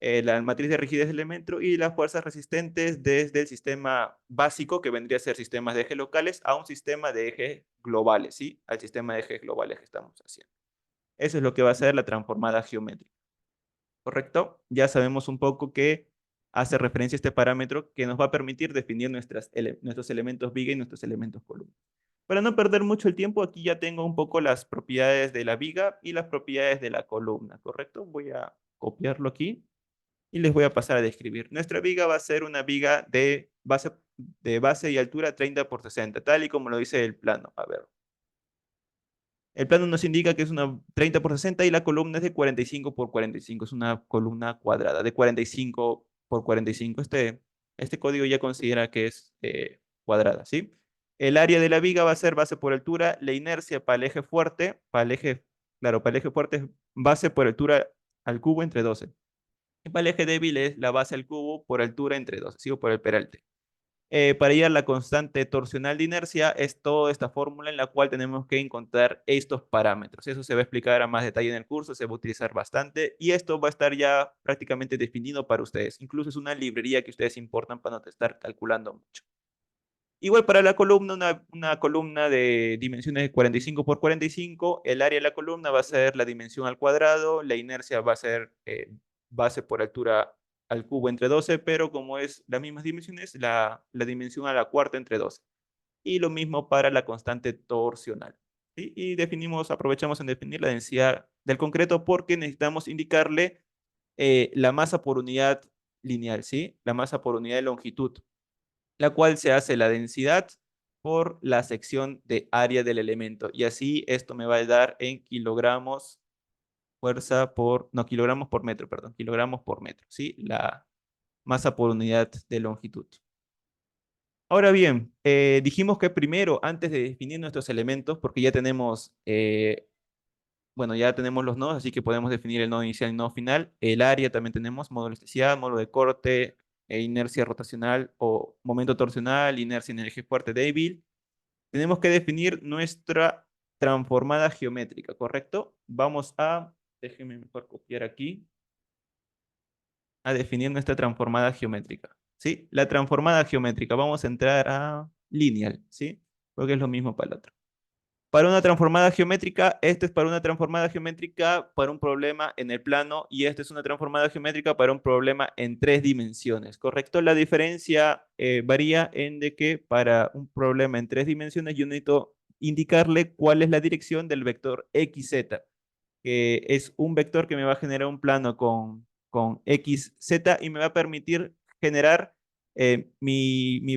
La matriz de rigidez del elemento y las fuerzas resistentes desde el sistema básico, que vendría a ser sistemas de ejes locales, a un sistema de ejes globales, ¿sí? Al sistema de ejes globales que estamos haciendo. Eso es lo que va a ser la transformada geométrica, ¿correcto? Ya sabemos un poco que hace referencia a este parámetro que nos va a permitir definir nuestros elementos viga y nuestros elementos columna. Para no perder mucho el tiempo, aquí ya tengo un poco las propiedades de la viga y las propiedades de la columna, ¿correcto? Voy a copiarlo aquí y les voy a pasar a describir. Nuestra viga va a ser una viga de base y altura 30 por 60, tal y como lo dice el plano. A ver, el plano nos indica que es una 30 por 60 y la columna es de 45 por 45. Es una columna cuadrada de 45 por 45. Este código ya considera que es cuadrada, ¿sí? El área de la viga va a ser base por altura. La inercia para el eje fuerte, claro, para el eje fuerte es base por altura al cubo entre 12. Y para el eje débil es la base al cubo por altura entre 12, sigo por el peralte. Para hallar la constante torsional de inercia es toda esta fórmula en la cual tenemos que encontrar estos parámetros. Eso se va a explicar a más detalle en el curso, se va a utilizar bastante y esto va a estar ya prácticamente definido para ustedes. Incluso es una librería que ustedes importan para no estar calculando mucho. Igual para la columna, una columna de dimensiones de 45 por 45, el área de la columna va a ser la dimensión al cuadrado, la inercia va a ser base por altura al cubo entre 12, pero como es las mismas dimensiones, la dimensión a la cuarta entre 12. Y lo mismo para la constante torsional. ¿Sí? Y aprovechamos en definir la densidad del concreto porque necesitamos indicarle la masa por unidad lineal, ¿sí? La masa por unidad de longitud, la cual se hace la densidad por la sección de área del elemento. Y así esto me va a dar en kilogramos no, kilogramos por metro, perdón, kilogramos por metro, ¿sí? La masa por unidad de longitud. Ahora bien, dijimos que primero, antes de definir nuestros elementos, porque ya tenemos los nodos, así que podemos definir el nodo inicial y el nodo final. El área también tenemos, módulo de elasticidad, módulo de corte, inercia rotacional o momento torsional, inercia en el eje fuerte débil. Tenemos que definir nuestra transformada geométrica, ¿correcto? Déjenme mejor copiar aquí, a definir nuestra transformada geométrica, ¿sí? La transformada geométrica, vamos a entrar a lineal, ¿sí? Porque es lo mismo para el otro. Para una transformada geométrica, este es para una transformada geométrica para un problema en el plano y esta es una transformada geométrica para un problema en 3 dimensiones, ¿correcto? La diferencia varía en de que para un problema en 3 dimensiones yo necesito indicarle cuál es la dirección del vector XZ, que es un vector que me va a generar un plano con XZ y me va a permitir generar mi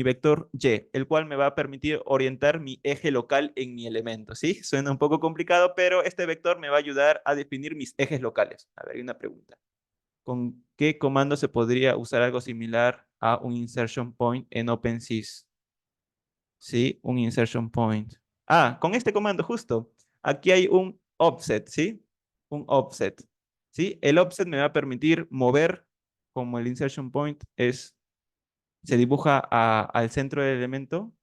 vector Y, el cual me va a permitir orientar mi eje local en mi elemento, ¿sí? Suena un poco complicado, pero este vector me va a ayudar a definir mis ejes locales. A ver, hay una pregunta. ¿Con qué comando se podría usar algo similar a un insertion point en OpenSys? ¿Sí? Un insertion point. Con este comando justo. Aquí hay un offset, ¿sí? Un offset. ¿Sí? El offset me va a permitir mover, como el insertion point se dibuja al centro del elemento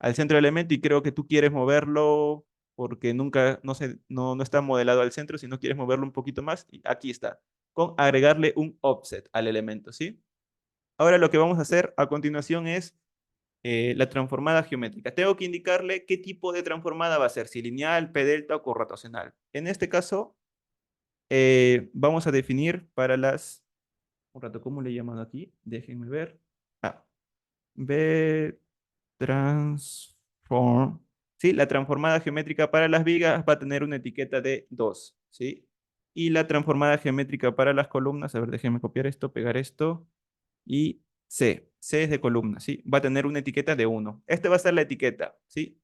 y creo que tú quieres moverlo porque nunca, no está modelado al centro, si no quieres moverlo un poquito más, y aquí está, con agregarle un offset al elemento, ¿sí? Ahora lo que vamos a hacer a continuación es la transformada geométrica. Tengo que indicarle qué tipo de transformada va a ser, si lineal, p delta o corrotacional. En este caso, vamos a definir para las... Un rato, ¿cómo le llaman aquí? Déjenme ver. Ah, B transform. Sí, la transformada geométrica para las vigas va a tener una etiqueta de 2, ¿sí? Y la transformada geométrica para las columnas, a ver, déjenme copiar esto, pegar esto, y C es de columna, ¿sí? Va a tener una etiqueta de 1. Esta va a ser la etiqueta, ¿sí?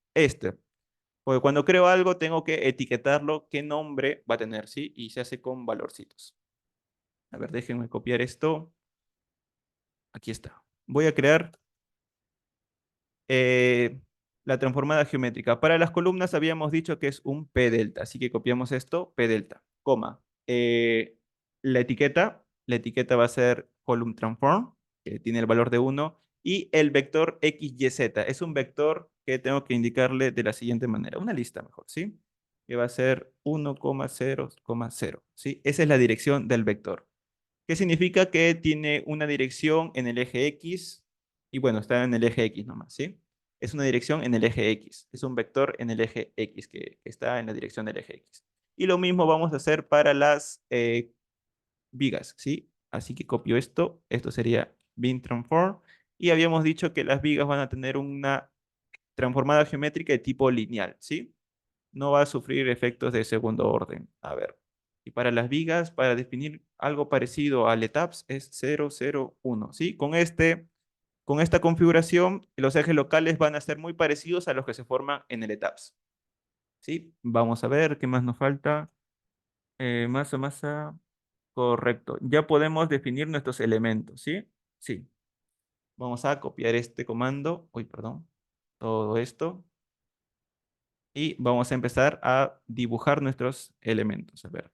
Porque cuando creo algo tengo que etiquetarlo, qué nombre va a tener, ¿sí? Y se hace con valorcitos. A ver, déjenme copiar esto. Aquí está. Voy a crear eh, la transformada geométrica. Para las columnas habíamos dicho que es un P delta, así que copiamos esto, P delta, coma. La etiqueta va a ser column transform, que tiene el valor de 1, y el vector XYZ es un vector que tengo que indicarle de la siguiente manera, una lista mejor, ¿sí? Que va a ser 1,0,0, ¿sí? Esa es la dirección del vector. ¿Qué significa? Que tiene una dirección en el eje X y bueno, está en el eje X nomás, ¿sí? Es una dirección en el eje X, es un vector en el eje X que está en la dirección del eje X. Y lo mismo vamos a hacer para las vigas, ¿sí? Así que copio esto sería bin transform, y habíamos dicho que las vigas van a tener una transformada geométrica de tipo lineal, ¿sí? No va a sufrir efectos de segundo orden. A ver. Y para las vigas, para definir algo parecido al ETAPS, es 0, 0, 1. ¿Sí? Con esta configuración, los ejes locales van a ser muy parecidos a los que se forman en el ETAPS. ¿Sí? Vamos a ver qué más nos falta. Masa. Correcto. Ya podemos definir nuestros elementos. ¿Sí? Sí. Vamos a copiar este comando. Uy, perdón. Todo esto. Y vamos a empezar a dibujar nuestros elementos. A ver.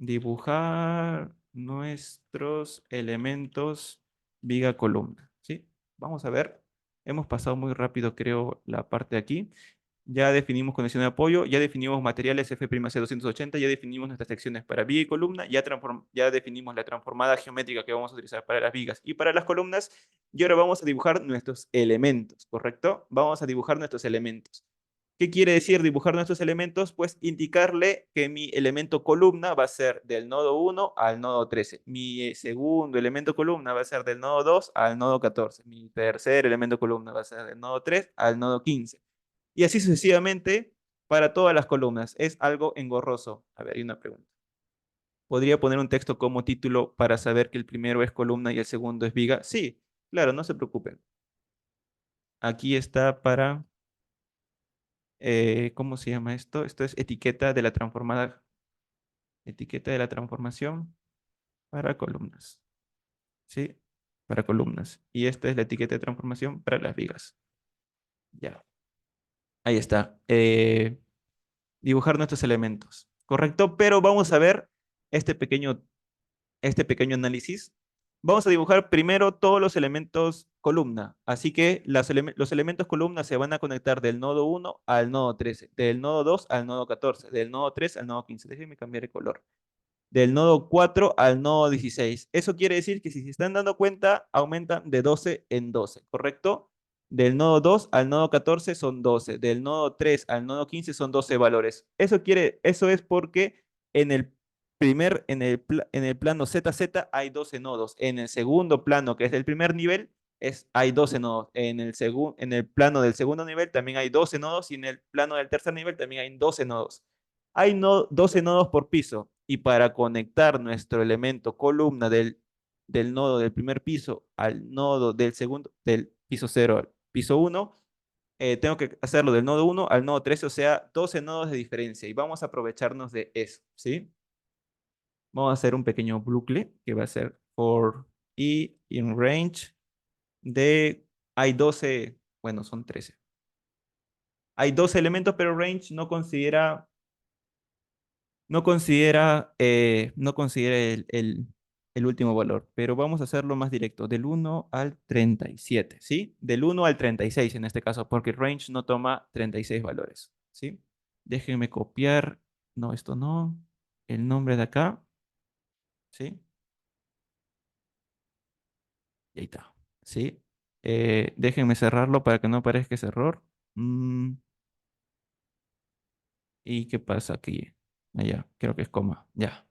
Dibujar nuestros elementos viga columna, ¿sí? Vamos a ver. Hemos pasado muy rápido, creo, la parte de aquí. Ya definimos condición de apoyo, ya definimos materiales F'C280, ya definimos nuestras secciones para viga y columna, ya definimos la transformada geométrica que vamos a utilizar para las vigas y para las columnas, y ahora vamos a dibujar nuestros elementos, ¿correcto? Vamos a dibujar nuestros elementos. ¿Qué quiere decir dibujar nuestros elementos? Pues indicarle que mi elemento columna va a ser del nodo 1 al nodo 13. Mi segundo elemento columna va a ser del nodo 2 al nodo 14. Mi tercer elemento columna va a ser del nodo 3 al nodo 15. Y así sucesivamente para todas las columnas. Es algo engorroso. A ver, hay una pregunta. ¿Podría poner un texto como título para saber que el primero es columna y el segundo es viga? Sí, claro, no se preocupen. Aquí está para ¿cómo se llama esto? Esto es etiqueta de la transformación para columnas, ¿sí? Para columnas. Y esta es la etiqueta de transformación para las vigas. Ya, ahí está. Dibujar nuestros elementos, ¿correcto? Pero vamos a ver este pequeño, este pequeño análisis. Vamos a dibujar primero todos los elementos columna. Así que los elementos columna se van a conectar del nodo 1 al nodo 13, del nodo 2 al nodo 14, del nodo 3 al nodo 15. Déjenme cambiar el color. Del nodo 4 al nodo 16. Eso quiere decir que si se están dando cuenta, aumentan de 12 en 12, ¿correcto? Del nodo 2 al nodo 14 son 12. Del nodo 3 al nodo 15 son 12 valores. Eso es porque en el en el plano ZZ hay 12 nodos. En el segundo plano, que es el primer nivel, hay 12 nodos. En el plano del segundo nivel también hay 12 nodos y en el plano del tercer nivel también hay 12 nodos. Hay 12 nodos por piso y para conectar nuestro elemento columna del nodo del primer piso al nodo del segundo, del piso 0 al piso 1, tengo que hacerlo del nodo 1 al nodo 13, o sea, 12 nodos de diferencia y vamos a aprovecharnos de eso, ¿sí? Vamos a hacer un pequeño bucle que va a ser for i in range hay 12, bueno, son 13. Hay 12 elementos, pero range no considera el último valor, pero vamos a hacerlo más directo, del 1 al 37, ¿sí? Del 1 al 36 en este caso, porque range no toma 36 valores, ¿sí? Déjenme copiar, no, esto no, el nombre de acá, ¿sí? Y ahí está. ¿Sí? Déjenme cerrarlo para que no aparezca ese error. Mm, ¿Y qué pasa aquí? Allá, creo que es coma. Ya.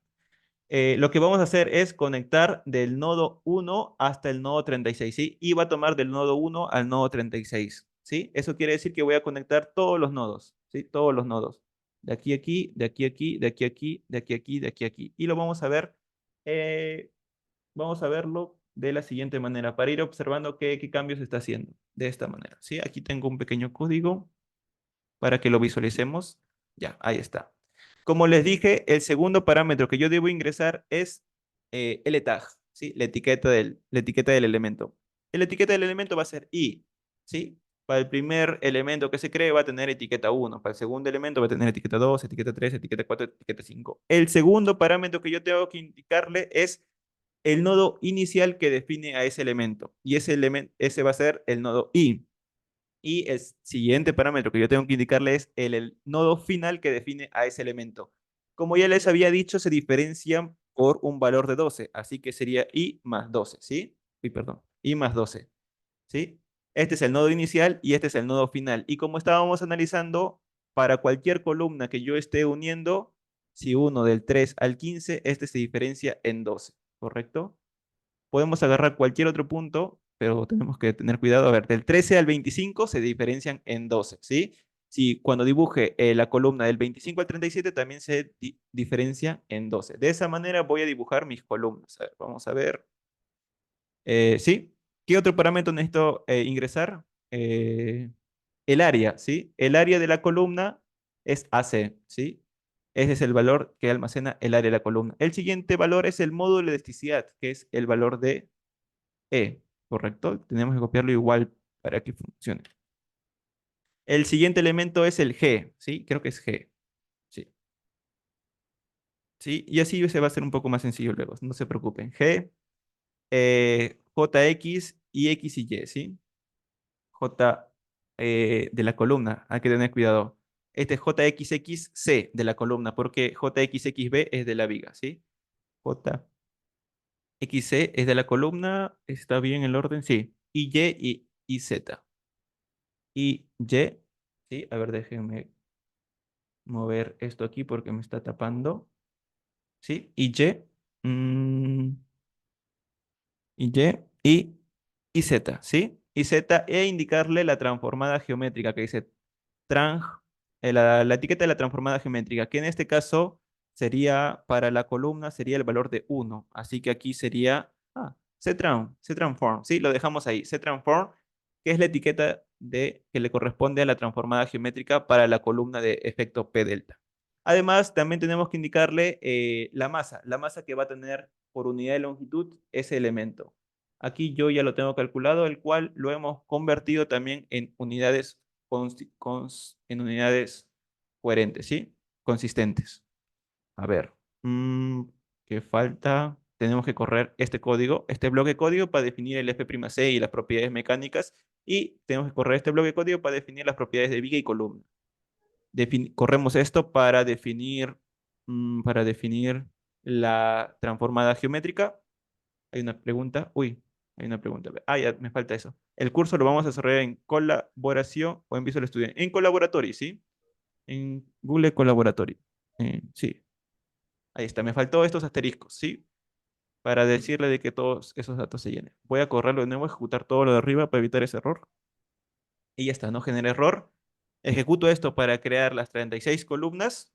Lo que vamos a hacer es conectar del nodo 1 hasta el nodo 36, ¿sí? Y va a tomar del nodo 1 al nodo 36, ¿sí? Eso quiere decir que voy a conectar todos los nodos, ¿sí? Todos los nodos. De aquí a aquí, de aquí a aquí, de aquí a aquí, de aquí a aquí, de aquí a aquí. Y lo eh, vamos a verlo de la siguiente manera, para ir observando qué cambios está haciendo. De esta manera, ¿sí? Aquí tengo un pequeño código para que lo visualicemos. Ya, ahí está. Como les dije, el segundo parámetro que yo debo ingresar es el tag, ¿sí? La etiqueta del elemento. La etiqueta del elemento va a ser i, ¿sí? Para el primer elemento que se cree va a tener etiqueta 1. Para el segundo elemento va a tener etiqueta 2, etiqueta 3, etiqueta 4, etiqueta 5. El segundo parámetro que yo tengo que indicarle es el nodo inicial que define a ese elemento. Y ese va a ser el nodo i. Y el siguiente parámetro que yo tengo que indicarle es el nodo final que define a ese elemento. Como ya les había dicho, se diferencian por un valor de 12, así que sería i más 12, ¿sí? Uy, perdón, i más 12, ¿sí? Este es el nodo inicial y este es el nodo final. Y como estábamos analizando, para cualquier columna que yo esté uniendo, si uno del 3 al 15, este se diferencia en 12, ¿correcto? Podemos agarrar cualquier otro punto, pero tenemos que tener cuidado. A ver, del 13 al 25 se diferencian en 12, ¿sí? Si cuando dibuje la columna del 25 al 37 también se diferencia en 12. De esa manera voy a dibujar mis columnas. A ver, vamos a ver. ¿Sí? ¿Qué otro parámetro necesito ingresar? El área, ¿sí? El área de la columna es AC, ¿sí? Ese es el valor que almacena el área de la columna. El siguiente valor es el módulo de elasticidad, que es el valor de ¿correcto? Tenemos que copiarlo igual para que funcione. El siguiente elemento es el G, ¿sí? Creo que es G, sí. ¿Sí? Y así se va a hacer un poco más sencillo luego, no se preocupen. G, JX y X y Y, ¿sí? J de la columna, hay que tener cuidado. Este es JXXC de la columna, porque JXXB es de la viga, ¿sí? JXC es de la columna, ¿está bien el orden? Sí. Y Z. Y Y, sí, a ver, déjenme mover esto aquí porque me está tapando. ¿Sí? Y mm, y y Z, ¿sí? Y Z e indicarle la transformada geométrica que dice trans, la etiqueta de la transformada geométrica, que en este caso sería, para la columna, sería el valor de 1. Así que aquí sería, se transform, ¿sí? Lo dejamos ahí, se transform, que es la etiqueta que le corresponde a la transformada geométrica para la columna de efecto P delta. Además, también tenemos que indicarle la masa que va a tener por unidad de longitud ese elemento. Aquí yo ya lo tengo calculado, el cual lo hemos convertido también en unidades en unidades coherentes, ¿sí? Consistentes. A ver, mm, ¿qué falta? Tenemos que correr este código, este bloque de código para definir el F'C y las propiedades mecánicas, y tenemos que correr este bloque de código para definir las propiedades de viga y columna. Corremos esto para definir la transformada geométrica. Hay una pregunta. Uy, hay una pregunta. Ya, me falta eso. El curso lo vamos a desarrollar en colaboración o en Visual Studio. En Collaboratory, ¿sí? En Google Collaboratory. Sí, ahí está. Me faltó estos asteriscos, ¿sí? Para decirle de que todos esos datos se llenen. Voy a correrlo de nuevo, ejecutar todo lo de arriba para evitar ese error. Y ya está, no genera error. Ejecuto esto para crear las 36 columnas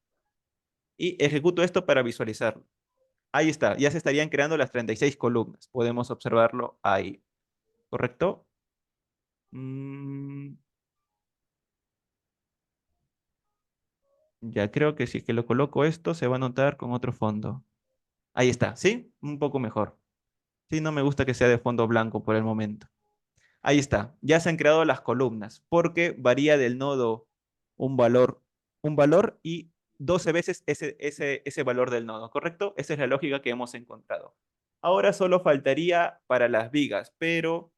y ejecuto esto para visualizarlo. Ahí está, ya se estarían creando las 36 columnas. Podemos observarlo ahí. ¿Correcto? Mm, ya creo que si es que lo coloco esto, se va a notar con otro fondo. Ahí está, ¿sí? Un poco mejor. Sí, no me gusta que sea de fondo blanco por el momento. Ahí está, ya se han creado las columnas, porque varía del nodo un valor, un valor y 12 veces ese valor del nodo, ¿correcto? Esa es la lógica que hemos encontrado. Ahora solo faltaría para las vigas, pero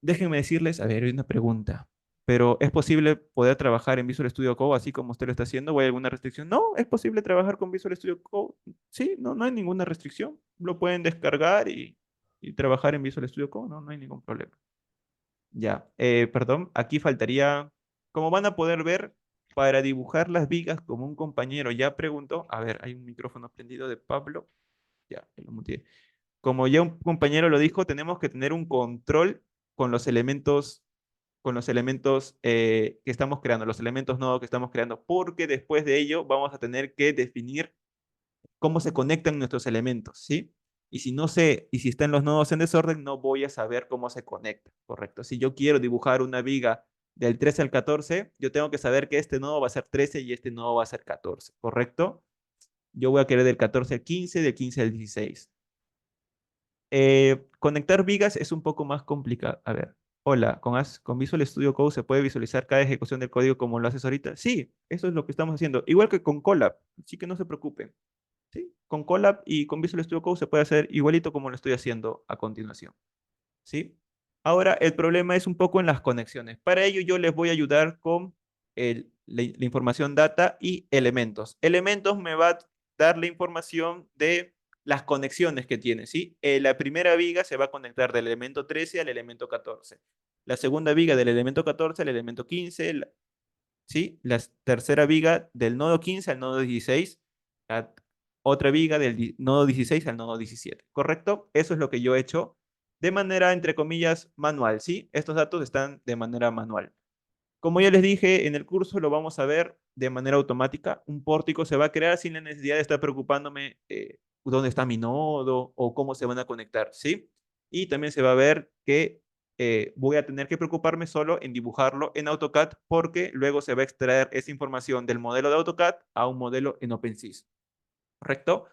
déjenme decirles, a ver, hay una pregunta. Pero ¿es posible poder trabajar en Visual Studio Code así como usted lo está haciendo? ¿O hay alguna restricción? No, es posible trabajar con Visual Studio Code. Sí, no, no hay ninguna restricción. Lo pueden descargar y y trabajar en Visual Studio Code, no hay ningún problema. Ya, perdón, aquí faltaría, como van a poder ver, para dibujar las vigas como un compañero ya preguntó, a ver, hay un micrófono prendido de Pablo, ya, lo muteé. Como ya un compañero lo dijo, tenemos que tener un control con los elementos que estamos creando, los elementos nodo que estamos creando, porque después de ello vamos a tener que definir cómo se conectan nuestros elementos, ¿sí? Y si no sé, y si están los nodos en desorden, no voy a saber cómo se conecta, ¿correcto? Si yo quiero dibujar una viga del 13 al 14, yo tengo que saber que este nodo va a ser 13 y este nodo va a ser 14, ¿correcto? Yo voy a querer del 14 al 15, del 15 al 16. Conectar vigas es un poco más complicado. A ver, hola, con Visual Studio Code se puede visualizar cada ejecución del código como lo haces ahorita. Sí, eso es lo que estamos haciendo. Igual que con Colab, así que no se preocupen. ¿Sí? Con Colab y con Visual Studio Code se puede hacer igualito como lo estoy haciendo a continuación. ¿Sí? Ahora, el problema es un poco en las conexiones. Para ello, yo les voy a ayudar con la información data y elementos. Elementos me va a dar la información de las conexiones que tiene, ¿sí? La primera viga se va a conectar del elemento 13 al elemento 14. La segunda viga del elemento 14 al elemento 15, ¿sí? La tercera viga del nodo 15 al nodo 16, la otra viga del nodo 16 al nodo 17, ¿correcto? Eso es lo que yo he hecho de manera, entre comillas, manual, ¿sí? Estos datos están de manera manual. Como ya les dije, en el curso lo vamos a ver de manera automática. Un pórtico se va a crear sin la necesidad de estar preocupándome dónde está mi nodo o cómo se van a conectar, ¿sí? Y también se va a ver que voy a tener que preocuparme solo en dibujarlo en AutoCAD porque luego se va a extraer esa información del modelo de AutoCAD a un modelo en OpenSys, ¿correcto?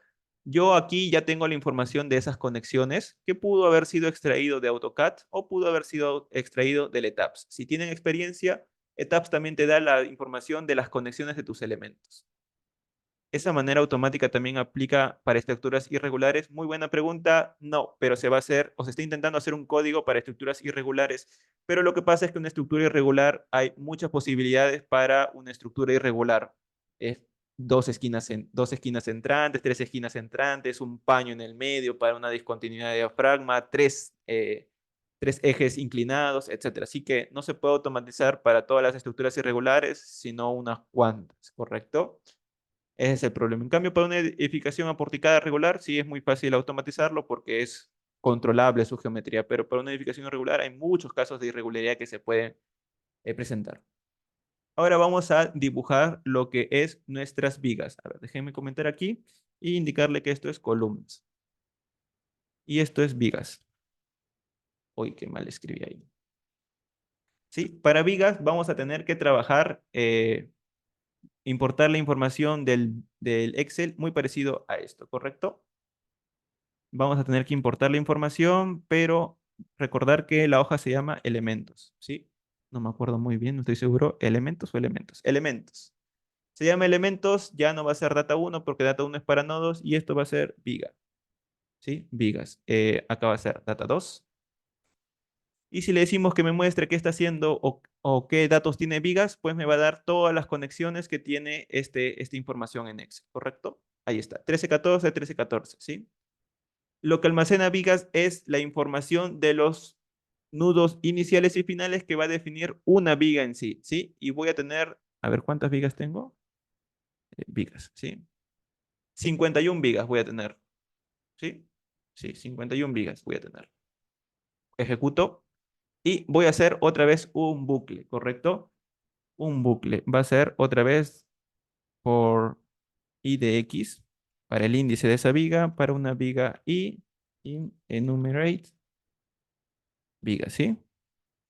Yo aquí ya tengo la información de esas conexiones que pudo haber sido extraído de AutoCAD o pudo haber sido extraído del ETABS. Si tienen experiencia, ETABS también te da la información de las conexiones de tus elementos. ¿Esa manera automática también aplica para estructuras irregulares? Muy buena pregunta. No, pero se va a hacer o se está intentando hacer un código para estructuras irregulares. Pero lo que pasa es que una estructura irregular hay muchas posibilidades para una estructura irregular. Es dos esquinas entrantes, tres esquinas entrantes, un paño en el medio para una discontinuidad de diafragma, tres ejes inclinados, etcétera. Así que no se puede automatizar para todas las estructuras irregulares, sino unas cuantas, ¿correcto? Ese es el problema. En cambio, para una edificación aporticada regular, sí es muy fácil automatizarlo porque es controlable su geometría, pero para una edificación irregular hay muchos casos de irregularidad que se pueden presentar. Ahora vamos a dibujar lo que es nuestras vigas. A ver, déjenme comentar aquí e indicarle que esto es columnas. Y esto es vigas. Uy, qué mal escribí ahí. Sí, para vigas vamos a tener que trabajar, importar la información del Excel muy parecido a esto, ¿correcto? Vamos a tener que importar la información, pero recordar que la hoja se llama elementos, ¿sí? No me acuerdo muy bien, no estoy seguro. ¿Elementos o elementos? Elementos. Se llama elementos, ya no va a ser data 1 porque data 1 es para nodos y esto va a ser viga, ¿sí? Vigas. Acá va a ser data 2. Y si le decimos que me muestre qué está haciendo o qué datos tiene vigas, pues me va a dar todas las conexiones que tiene esta información en Excel, ¿correcto? Ahí está, 1314, 1314, ¿sí? Lo que almacena vigas es la información de los nudos iniciales y finales que va a definir una viga en sí, ¿sí? Y voy a tener, a ver, ¿cuántas vigas tengo? Vigas, ¿sí? 51 vigas voy a tener, ¿sí? Sí, 51 vigas voy a tener. Ejecuto y voy a hacer otra vez un bucle, ¿correcto? Un bucle. Va a ser otra vez por i de x para el índice de esa viga, para una viga y enumerate vigas, ¿sí?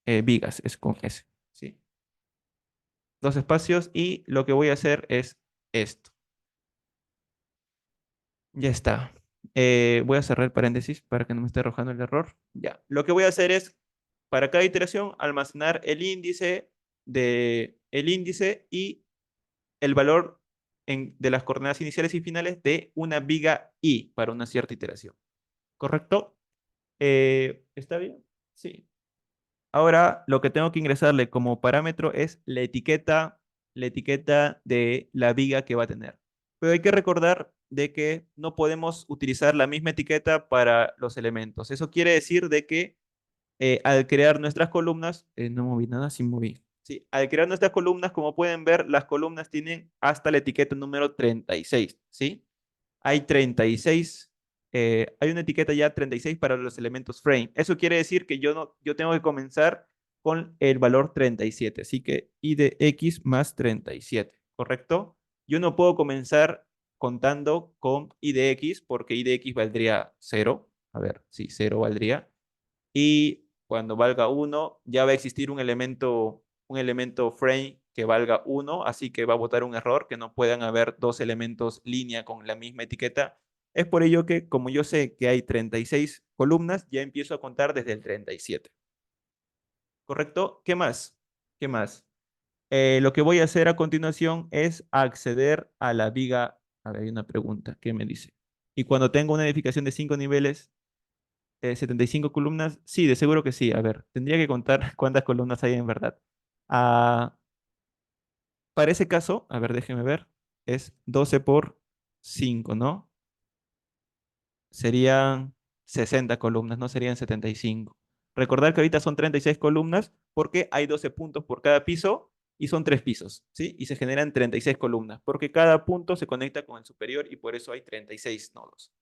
Vigas es con S, ¿sí? Dos espacios y lo que voy a hacer es esto. Ya está. Voy a cerrar el paréntesis para que no me esté arrojando el error. Ya. Lo que voy a hacer es, para cada iteración, almacenar el índice y el valor de las coordenadas iniciales y finales de una viga i para una cierta iteración. ¿Correcto? ¿Está bien? Sí. Ahora lo que tengo que ingresarle como parámetro es la etiqueta de la viga que va a tener. Pero hay que recordar de que no podemos utilizar la misma etiqueta para los elementos. Eso quiere decir de que al crear nuestras columnas, no moví nada, sí moví. Sí, al crear nuestras columnas, como pueden ver, las columnas tienen hasta la etiqueta número 36, ¿sí? Hay 36, hay una etiqueta ya 36 para los elementos frame. Eso quiere decir que yo tengo que comenzar con el valor 37, así que i de x más 37, ¿correcto? Yo no puedo comenzar contando con i de x porque i de x valdría 0. A ver, sí, 0 valdría. Y cuando valga 1, ya va a existir un elemento frame que valga 1, así que va a botar un error que no puedan haber dos elementos línea con la misma etiqueta. Es por ello que, como yo sé que hay 36 columnas, ya empiezo a contar desde el 37. ¿Correcto? ¿Qué más? ¿Qué más? Lo que voy a hacer a continuación es acceder a la viga. A ver, hay una pregunta. ¿Qué me dice? Y cuando tengo una edificación de 5 niveles, 75 columnas, sí, de seguro que sí. A ver, tendría que contar cuántas columnas hay en verdad. Ah, para ese caso, a ver, déjeme ver, es 12 por 5, ¿no? Serían 60 columnas, no serían 75. Recordar que ahorita son 36 columnas porque hay 12 puntos por cada piso y son 3 pisos, ¿sí? Y se generan 36 columnas porque cada punto se conecta con el superior y por eso hay 36 nodos.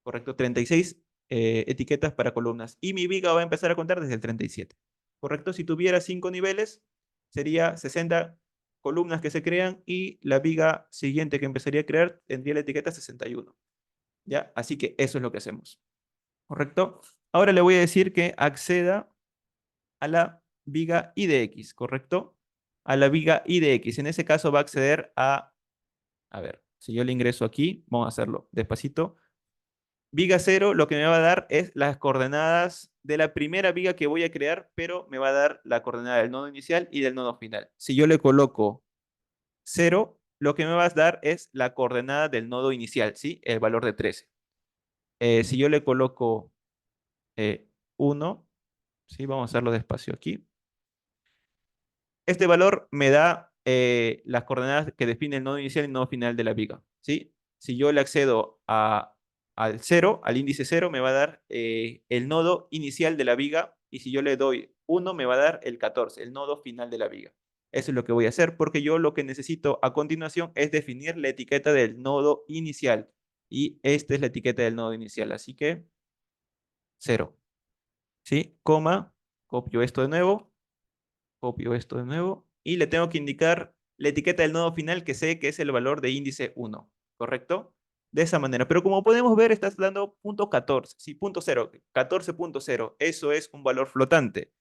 ¿Correcto? 36 etiquetas para columnas. Y mi viga va a empezar a contar desde el 37. ¿Correcto? Si tuviera 5 niveles, sería 60 columnas que se crean y la viga siguiente que empezaría a crear tendría la etiqueta 61. ¿Ya? Así que eso es lo que hacemos. ¿Correcto? Ahora le voy a decir que acceda a la viga IDX, ¿correcto? A la viga IDX. En ese caso va a acceder a ver, si yo le ingreso aquí, vamos a hacerlo despacito. Viga cero lo que me va a dar es las coordenadas de la primera viga que voy a crear, pero me va a dar la coordenada del nodo inicial y del nodo final. Si yo le coloco cero, lo que me va a dar es la coordenada del nodo inicial, ¿sí? El valor de 13. Si yo le coloco 1, ¿sí? Vamos a hacerlo despacio aquí. Este valor me da las coordenadas que define el nodo inicial y el nodo final de la viga, ¿sí? Si yo le accedo al 0, al índice 0, me va a dar el nodo inicial de la viga y si yo le doy 1, me va a dar el 14, el nodo final de la viga. Eso es lo que voy a hacer porque yo lo que necesito a continuación es definir la etiqueta del nodo inicial y esta es la etiqueta del nodo inicial, así que 0, ¿sí? Coma, copio esto de nuevo y le tengo que indicar la etiqueta del nodo final que sé que es el valor de índice 1, ¿correcto? De esa manera. Pero como podemos ver, estás dando punto 14, sí, punto 0, 14.0. Eso es un valor flotante.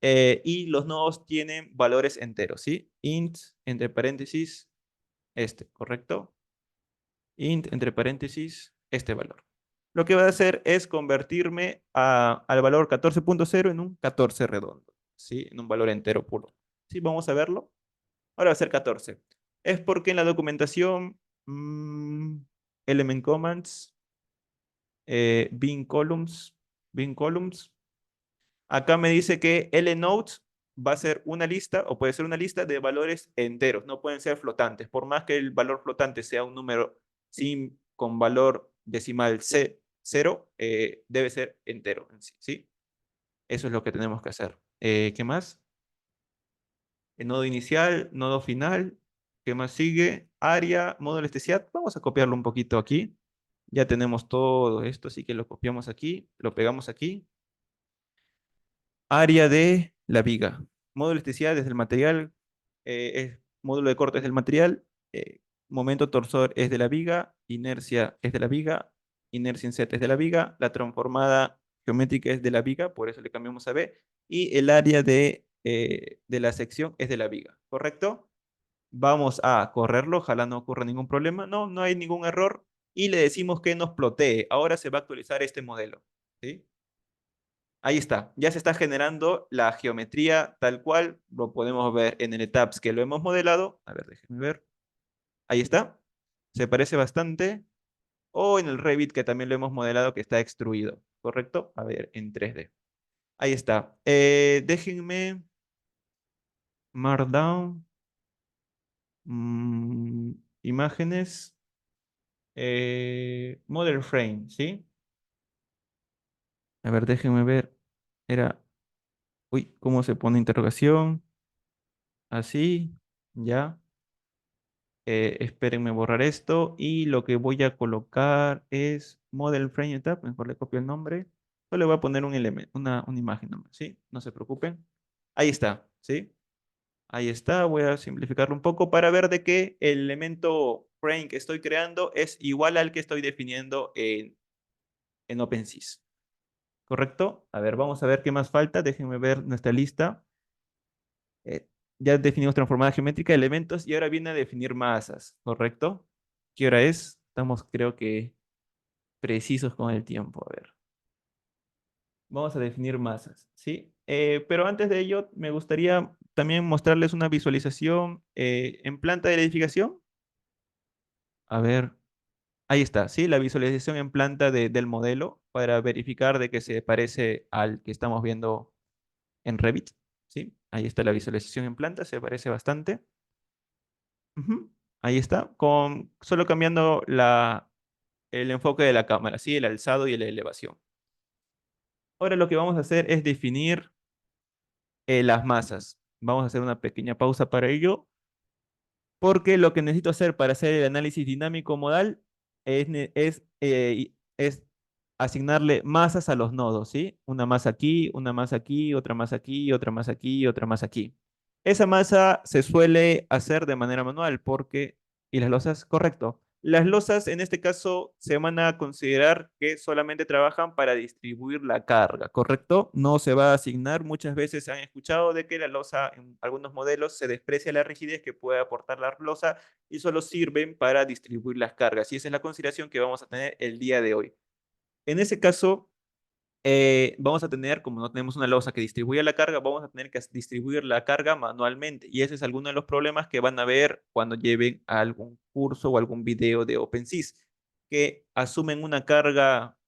Y los nodos tienen valores enteros, ¿sí? Int, entre paréntesis, ¿correcto? Int, entre paréntesis, este valor. Lo que va a hacer es convertirme al valor 14.0 en un 14 redondo, ¿sí? En un valor entero puro. ¿Sí? Vamos a verlo. Ahora va a ser 14. Es porque en la documentación element commands, bin columns, acá me dice que lnodes va a ser una lista o puede ser una lista de valores enteros, no pueden ser flotantes. Por más que el valor flotante sea un número sin, con valor decimal 0, debe ser entero en sí, ¿sí? Eso es lo que tenemos que hacer. ¿Qué más? El nodo inicial, nodo final. ¿Qué más sigue? Área, módulo STCAD. Vamos a copiarlo un poquito aquí. Ya tenemos todo esto, así que lo copiamos aquí, lo pegamos aquí. Área de la viga. Módulo STCAD desde el material, módulo de corte es del material, momento torsor es de la viga, inercia es de la viga, inercia en Z es de la viga, la transformada geométrica es de la viga, por eso le cambiamos a B, y el área de la sección es de la viga, ¿correcto? Vamos a correrlo, ojalá no ocurra ningún problema. No, no hay ningún error. Y le decimos que nos plotee. Ahora se va a actualizar este modelo. ¿Sí? Ahí está. Ya se está generando la geometría tal cual. Lo podemos ver en el tabs que lo hemos modelado. A ver, déjenme ver. Ahí está. Se parece bastante. O en el Revit que también lo hemos modelado que está extruido. ¿Correcto? A ver, en 3D. Ahí está. Déjenme. Markdown. mm, Imágenes. Model frame, ¿sí? A ver, déjenme ver. Era, uy, ¿cómo se pone interrogación? Así, ya. Espérenme borrar esto y lo que voy a colocar es Model Frame Tab, mejor le copio el nombre. Solo le voy a poner un elemento, una imagen nomás, ¿sí? No se preocupen. Ahí está, ¿sí? Ahí está, voy a simplificarlo un poco para ver de que el elemento frame que estoy creando es igual al que estoy definiendo en OpenSys. ¿Correcto? A ver, vamos a ver qué más falta. Déjenme ver nuestra lista. Eh, ya definimos transformada geométrica, elementos, y ahora viene a definir masas, ¿correcto? ¿Qué hora es? Estamos, creo que, precisos con el tiempo. A ver, vamos a definir masas, ¿sí? Pero antes de ello, me gustaría también mostrarles una visualización en planta de la edificación. A ver, ahí está, ¿sí? La visualización en planta del modelo para verificar de que se parece al que estamos viendo en Revit, ¿sí? Ahí está la visualización en planta, se parece bastante. Ujú. Ahí está, con solo cambiando el enfoque de la cámara, ¿sí? El alzado y la elevación. Ahora lo que vamos a hacer es definir las masas. Vamos a hacer una pequeña pausa para ello, porque lo que necesito hacer para hacer el análisis dinámico modal es asignarle masas a los nodos, ¿sí? Una masa aquí, una masa aquí, otra masa aquí, otra masa aquí, otra masa aquí. Esa masa se suele hacer de manera manual porque, y las losas, correcto. Las losas en este caso se van a considerar que solamente trabajan para distribuir la carga, ¿correcto? No se va a asignar. Muchas veces han escuchado de que la losa en algunos modelos se desprecia la rigidez que puede aportar la losa y solo sirven para distribuir las cargas. Y esa es la consideración que vamos a tener el día de hoy. En ese caso, vamos a tener, como no tenemos una losa que distribuya la carga, vamos a tener que distribuir la carga manualmente. Y ese es alguno de los problemas que van a ver cuando lleven a algún curso o algún video de OpenSys, que asumen una carga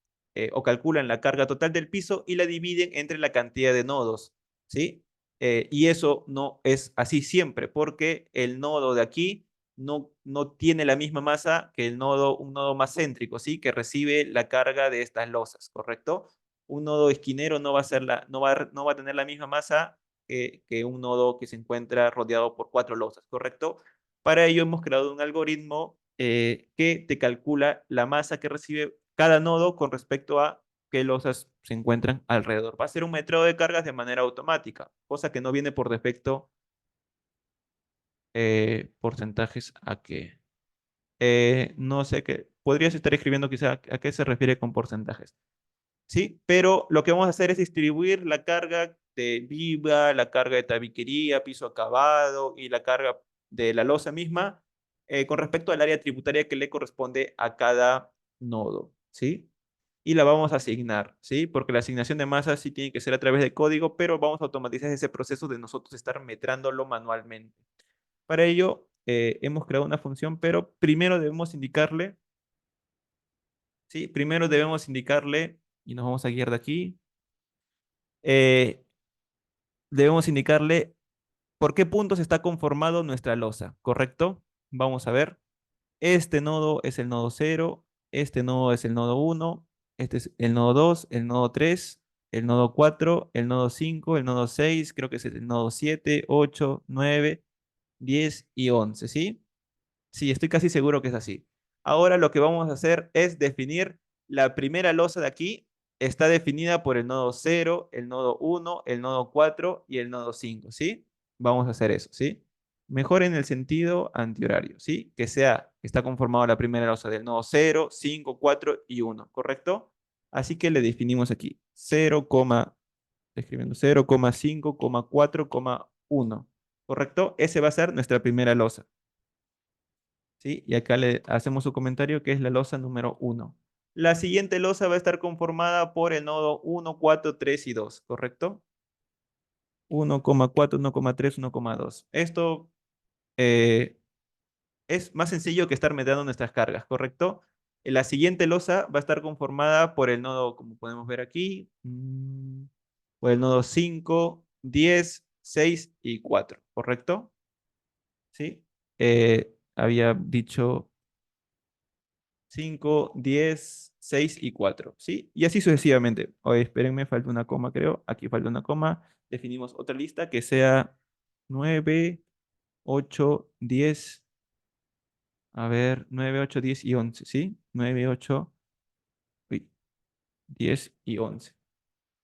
o calculan la carga total del piso y la dividen entre la cantidad de nodos, ¿sí? Y eso no es así siempre, porque el nodo de aquí no tiene la misma masa que un nodo más céntrico, ¿sí? Que recibe la carga de estas losas, ¿correcto? Un nodo esquinero no va a, ser no va a tener la misma masa que un nodo que se encuentra rodeado por cuatro losas, ¿correcto? Para ello hemos creado un algoritmo que te calcula la masa que recibe cada nodo con respecto a qué losas se encuentran alrededor. Va a ser un metreo de cargas de manera automática, cosa que no viene por defecto porcentajes a qué. No sé qué. Podrías estar escribiendo quizá a qué se refiere con porcentajes. ¿Sí? Pero lo que vamos a hacer es distribuir la carga de viga, la carga de tabiquería, piso acabado y la carga de la losa misma con respecto al área tributaria que le corresponde a cada nodo, ¿sí? Y la vamos a asignar, ¿sí? Porque la asignación de masa sí tiene que ser a través de código, pero vamos a automatizar ese proceso de nosotros estar metrándolo manualmente. Para ello, hemos creado una función, pero primero debemos indicarle, ¿sí? Primero debemos indicarle, y nos vamos a guiar de aquí, eh, debemos indicarle por qué puntos está conformado nuestra losa, ¿correcto? Vamos a ver. Este nodo es el nodo cero, este nodo es el nodo uno, este es el nodo 2, el nodo 3, el nodo 4, el nodo 5, el nodo 6, creo que es el nodo 7, 8, 9, 10 y 11, ¿sí? Sí, estoy casi seguro que es así. Ahora lo que vamos a hacer es definir la primera losa de aquí. Está definida por el nodo cero, el nodo uno, el nodo 4 y el nodo 5, ¿sí? Vamos a hacer eso, ¿sí? Mejor en el sentido antihorario, ¿sí? Que está conformado la primera losa del nodo cero, 5, 4 y uno, ¿correcto? Así que le definimos aquí 0, escribiendo 0,5, 4, 1, ¿correcto? Ese va a ser nuestra primera losa. ¿Sí? Y acá le hacemos su comentario que es la losa número uno. La siguiente losa va a estar conformada por el nodo uno, 4, 3 y 2, ¿correcto? 1,4, 1,3, 1,2. Esto eh, es más sencillo que estar mediando nuestras cargas, ¿correcto? La siguiente losa va a estar conformada por el nodo, como podemos ver aquí, por el nodo 5, 10, 6 y 4, ¿correcto? ¿Sí? Había dicho 5, 10, 6 y 4, ¿sí? Y así sucesivamente. Oye, espérenme, falta una coma, creo. Aquí falta una coma. Definimos otra lista que sea 9, 8, 10. A ver, 9, 8, 10 y 11, ¿sí? 9, 8, uy, 10 y 11.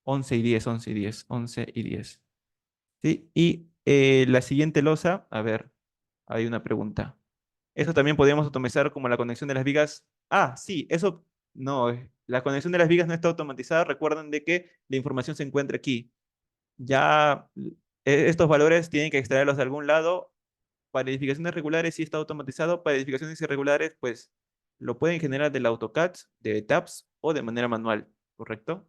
11 y 10, 11 y 10, 11 y 10. ¿Sí? Y la siguiente losa, a ver, hay una pregunta. Eso también podríamos automatizar como la conexión de las vigas. Ah, sí, eso no, la conexión de las vigas no está automatizada. Recuerden de que la información se encuentra aquí. Ya estos valores tienen que extraerlos de algún lado. Para edificaciones regulares sí está automatizado. Para edificaciones irregulares, pues lo pueden generar del AutoCAD, de tabs o de manera manual, ¿correcto?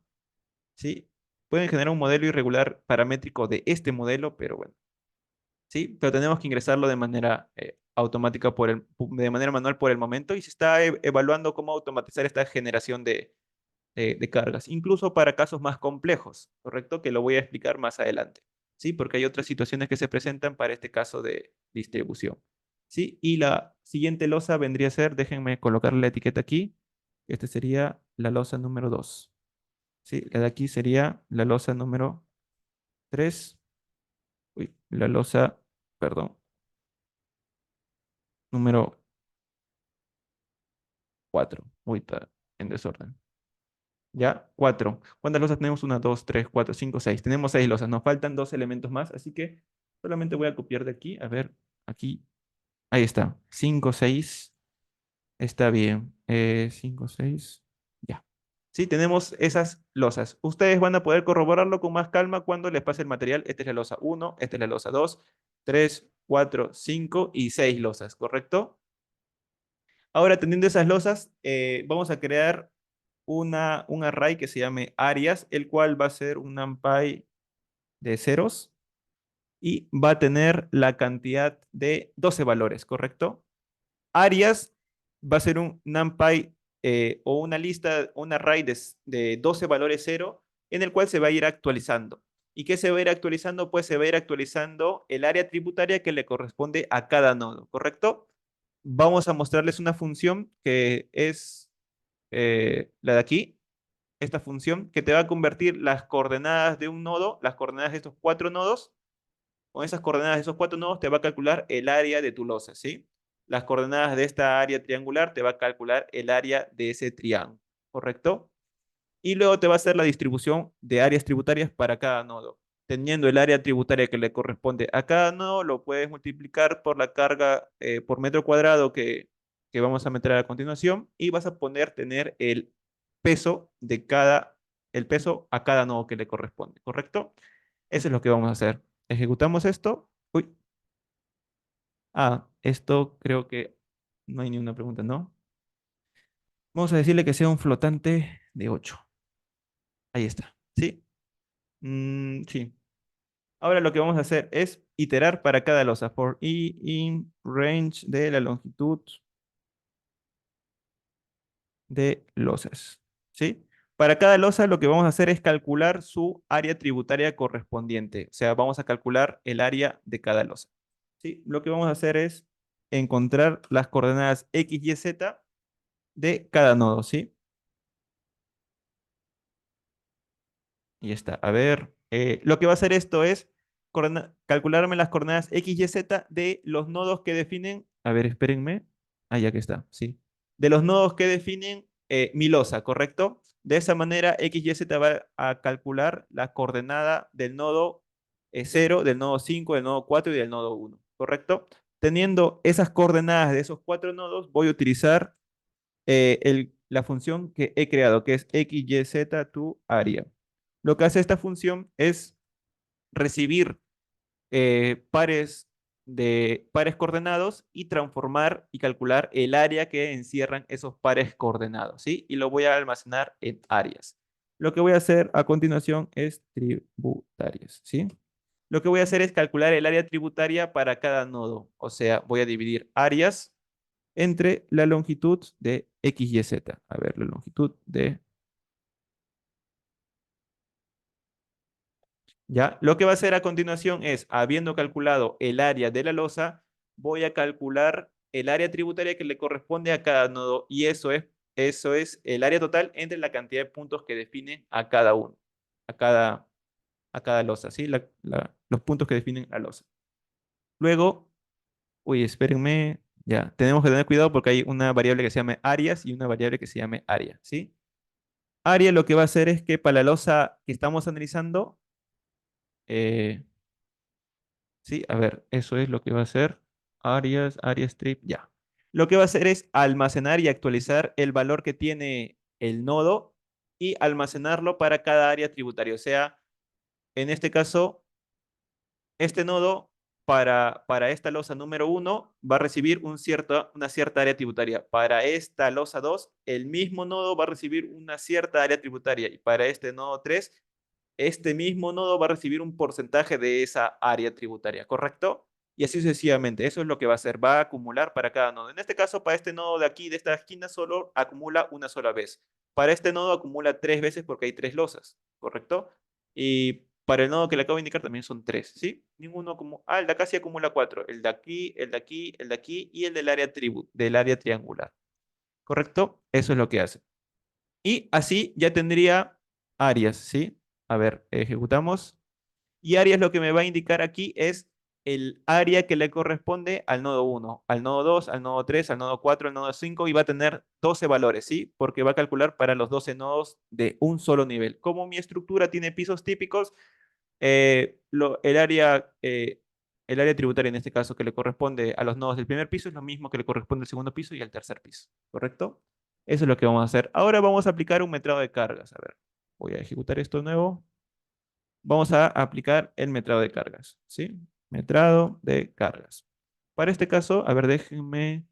Sí, pueden generar un modelo irregular paramétrico de este modelo, pero bueno. Sí, pero tenemos que ingresarlo de manera automática de manera manual por el momento y se está evaluando cómo automatizar esta generación de cargas, incluso para casos más complejos, ¿correcto? Que lo voy a explicar más adelante, ¿sí? Porque hay otras situaciones que se presentan para este caso de distribución, ¿sí? Y la siguiente losa vendría a ser, déjenme colocar la etiqueta aquí, este sería la losa número 2, ¿sí? La de aquí sería la losa número 3, uy, la losa, perdón, número 4. Uy, está en desorden. Ya, 4. ¿Cuántas losas tenemos? Una, 2, 3, 4, 5, 6. Tenemos 6 losas. Nos faltan dos elementos más, así que solamente voy a copiar de aquí. A ver, aquí. Ahí está. 5, 6. Está bien. 5, 6. Ya. Sí, tenemos esas losas. Ustedes van a poder corroborarlo con más calma cuando les pase el material. Esta es la losa 1, esta es la losa 2, 3, 4, 5 y 6 losas, ¿correcto? Ahora, teniendo esas losas, vamos a crear un array que se llame Arias, el cual va a ser un NumPy de ceros y va a tener la cantidad de 12 valores, ¿correcto? Arias va a ser un NumPy o una lista, un array de 12 valores cero en el cual se va a ir actualizando. ¿Y qué se va a ir actualizando? Pues se va a ir actualizando el área tributaria que le corresponde a cada nodo, ¿correcto? Vamos a mostrarles una función que es la de aquí, esta función que te va a convertir las coordenadas de un nodo, las coordenadas de estos cuatro nodos, con esas coordenadas de esos cuatro nodos te va a calcular el área de tu losa, ¿sí? Las coordenadas de esta área triangular te va a calcular el área de ese triángulo, ¿correcto? Y luego te va a hacer la distribución de áreas tributarias para cada nodo. Teniendo el área tributaria que le corresponde a cada nodo, lo puedes multiplicar por la carga por metro cuadrado que vamos a meter a continuación y vas a tener peso de el peso a cada nodo que le corresponde, ¿correcto? Eso es lo que vamos a hacer. Ejecutamos esto. Uy. Esto creo que no hay ni una pregunta, ¿no? Vamos a decirle que sea un flotante de 8. Ahí está. ¿Sí? Sí. Ahora lo que vamos a hacer es iterar para cada losa. For i in range de la longitud de losas. ¿Sí? Para cada losa lo que vamos a hacer es calcular su área tributaria correspondiente. O sea, vamos a calcular el área de cada losa. ¿Sí? Lo que vamos a hacer es encontrar las coordenadas x, y, z de cada nodo. ¿Sí? Y está. A ver, lo que va a hacer esto es calcularme las coordenadas X, Y, Z de los nodos que definen. A ver, espérenme. Ya que está, sí. De los nodos que definen mi losa, ¿correcto? De esa manera, X, Y, Z va a calcular la coordenada del nodo 0, del nodo 5, del nodo 4 y del nodo 1, ¿correcto? Teniendo esas coordenadas de esos cuatro nodos, voy a utilizar la función que he creado, que es X, Y, Z to area. Lo que hace esta función es recibir pares coordenados y transformar y calcular el área que encierran esos pares coordenados, ¿sí? Y lo voy a almacenar en áreas. Lo que voy a hacer a continuación es tributarias, ¿sí? Lo que voy a hacer es calcular el área tributaria para cada nodo. O sea, voy a dividir áreas entre la longitud de X, Y, Z. A ver, la longitud de... ¿Ya? Lo que va a hacer a continuación es, habiendo calculado el área de la losa, voy a calcular el área tributaria que le corresponde a cada nodo y eso es el área total entre la cantidad de puntos que definen a cada uno, a cada, a cada losa, ¿sí? Los puntos que definen la losa. Luego, uy, espérenme, ya, tenemos que tener cuidado porque hay una variable que se llame áreas y una variable que se llame área, ¿sí? Área lo que va a hacer es que para la losa que estamos analizando, eh, sí, a ver, eso es lo que va a hacer. Áreas, área strip, ya. Lo que va a hacer es almacenar y actualizar el valor que tiene el nodo y almacenarlo para cada área tributaria. O sea, en este caso, este nodo para esta losa número uno va a recibir una cierta área tributaria. Para esta losa 2 el mismo nodo va a recibir una cierta área tributaria. Y para este nodo 3 este mismo nodo va a recibir un porcentaje de esa área tributaria, ¿correcto? Y así sucesivamente. Eso es lo que va a hacer. Va a acumular para cada nodo. En este caso, para este nodo de aquí, de esta esquina, solo acumula una sola vez. Para este nodo acumula 3 veces porque hay 3 losas, ¿correcto? Y para el nodo que le acabo de indicar también son 3, ¿sí? Ninguno como... Ah, el de acá sí acumula 4. El de aquí, el de aquí, el de aquí y el del área triangular. ¿Correcto? Eso es lo que hace. Y así ya tendría áreas, ¿sí? A ver, ejecutamos. Y áreas lo que me va a indicar aquí es el área que le corresponde al nodo uno, al nodo 2, al nodo 3, al nodo 4, al nodo 5 y va a tener 12 valores, ¿sí? Porque va a calcular para los 12 nodos de un solo nivel. Como mi estructura tiene pisos típicos, el área tributaria en este caso que le corresponde a los nodos del primer piso es lo mismo que le corresponde al segundo piso y al tercer piso, ¿correcto? Eso es lo que vamos a hacer. Ahora vamos a aplicar un metrado de cargas. A ver, voy a ejecutar esto de nuevo. Vamos a aplicar el metrado de cargas, ¿sí? Metrado de cargas. Para este caso, a ver, déjenme,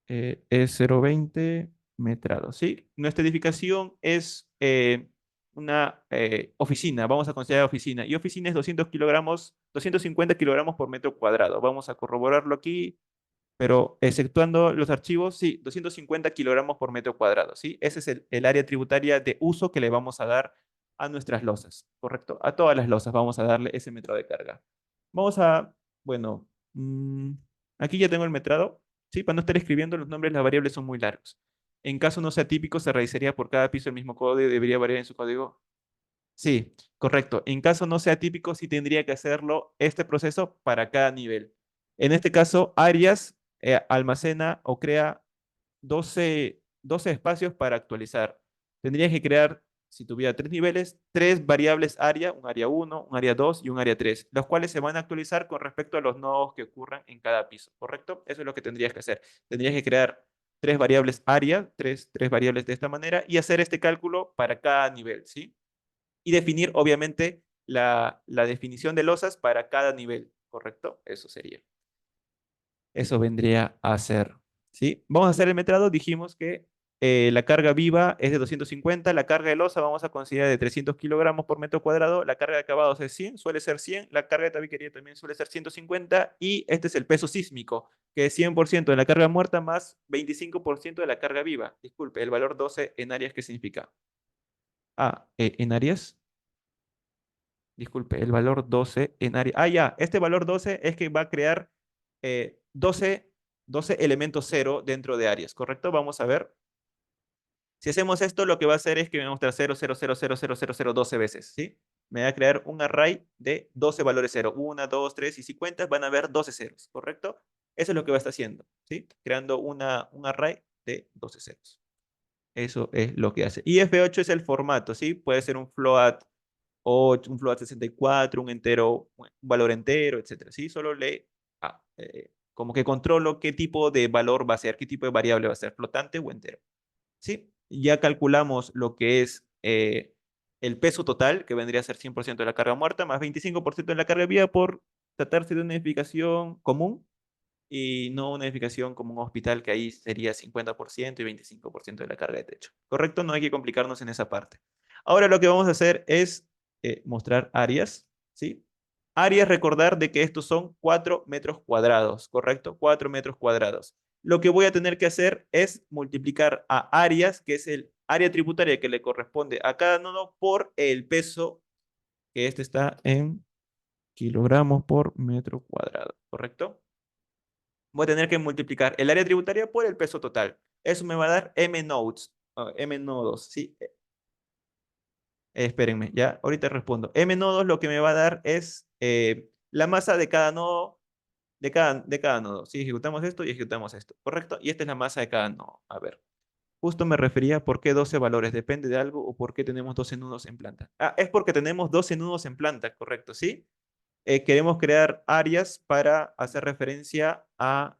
es 0,20 metrado, ¿sí? Nuestra edificación es una oficina, vamos a considerar oficina, y oficina es 200 kilogramos, 250 kilogramos por metro cuadrado. Vamos a corroborarlo aquí, pero exceptuando los archivos, sí, 250 kilogramos por metro cuadrado, ¿sí? Ese es el área tributaria de uso que le vamos a dar a nuestras losas, ¿correcto? A todas las losas vamos a darle ese metro de carga. Vamos a, bueno, aquí ya tengo el metrado, ¿sí? Para no estar escribiendo los nombres, las variables son muy largos. En caso no sea típico, se realizaría por cada piso el mismo código, debería variar en su código. Sí, correcto. En caso no sea típico, sí tendría que hacerlo este proceso para cada nivel. En este caso, Arias almacena o crea 12 espacios para actualizar. Tendrías que crear, si tuviera 3 niveles, 3 variables área, un área uno, un área 2 y un área 3, los cuales se van a actualizar con respecto a los nodos que ocurran en cada piso, ¿correcto? Eso es lo que tendrías que hacer. Tendrías que crear 3 variables área, tres variables de esta manera y hacer este cálculo para cada nivel, ¿sí? Y definir, obviamente, la definición de losas para cada nivel, ¿correcto? Eso sería. Eso vendría a ser, ¿sí? Vamos a hacer el metrado, dijimos que la carga viva es de 250, la carga de losa vamos a considerar de 300 kilogramos por metro cuadrado, la carga de acabados es 100, suele ser 100, la carga de tabiquería también suele ser 150 y este es el peso sísmico, que es 100% de la carga muerta más 25% de la carga viva. Disculpe, el valor 12 en áreas, ¿qué significa? Ah, en áreas. Disculpe, el valor 12 en área. Ah, ya, este valor 12 es que va a crear 12 elementos cero dentro de áreas, ¿correcto? Vamos a ver. Si hacemos esto, lo que va a hacer es que me va a mostrar 0, 0, 0, 0, 0, 0, 12 veces, ¿sí? Me va a crear un array de 12 valores cero. 1, 2, 3 y si cuentas van a haber 12 ceros, ¿correcto? Eso es lo que va a estar haciendo, ¿sí? Creando un array de 12 ceros. Eso es lo que hace. Y F8 es el formato, ¿sí? Puede ser un float 8, un float 64, un entero, un valor entero, etcétera. ¿Sí? Solo como que controlo qué tipo de valor va a ser, qué tipo de variable va a ser, flotante o entero. ¿Sí? Ya calculamos lo que es el peso total, que vendría a ser 100% de la carga muerta, más 25% de la carga viva por tratarse de una edificación común y no una edificación como un hospital que ahí sería 50% y 25% de la carga de techo. ¿Correcto? No hay que complicarnos en esa parte. Ahora lo que vamos a hacer es mostrar áreas, ¿sí? Áreas, recordar de que estos son 4 metros cuadrados, ¿correcto? 4 metros cuadrados. Lo que voy a tener que hacer es multiplicar a áreas, que es el área tributaria que le corresponde a cada nodo, por el peso, que este está en kilogramos por metro cuadrado, ¿correcto? Voy a tener que multiplicar el área tributaria por el peso total. Eso me va a dar m nodes, m nodos, ¿sí? Espérenme, ya, ahorita respondo. M nodos lo que me va a dar es la masa de cada nodo, de cada nodo. Si ejecutamos esto y ejecutamos esto, ¿correcto? Y esta es la masa de cada nodo. A ver, justo me refería a por qué 12 valores, ¿depende de algo o por qué tenemos 12 nudos en planta? Ah, es porque tenemos 12 nudos en planta, ¿correcto? ¿Sí? Queremos crear áreas para hacer referencia a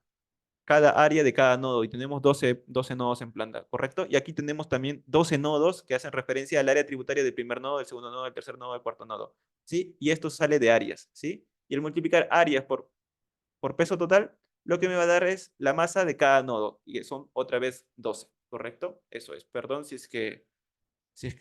cada área de cada nodo y tenemos doce nodos en planta, ¿correcto? Y aquí tenemos también 12 nodos que hacen referencia al área tributaria del primer nodo, del segundo nodo, del tercer nodo, del cuarto nodo, ¿sí? Y esto sale de áreas, ¿sí? Y el multiplicar áreas por peso total, lo que me va a dar es la masa de cada nodo, y son otra vez 12, ¿correcto? Eso es, perdón si es que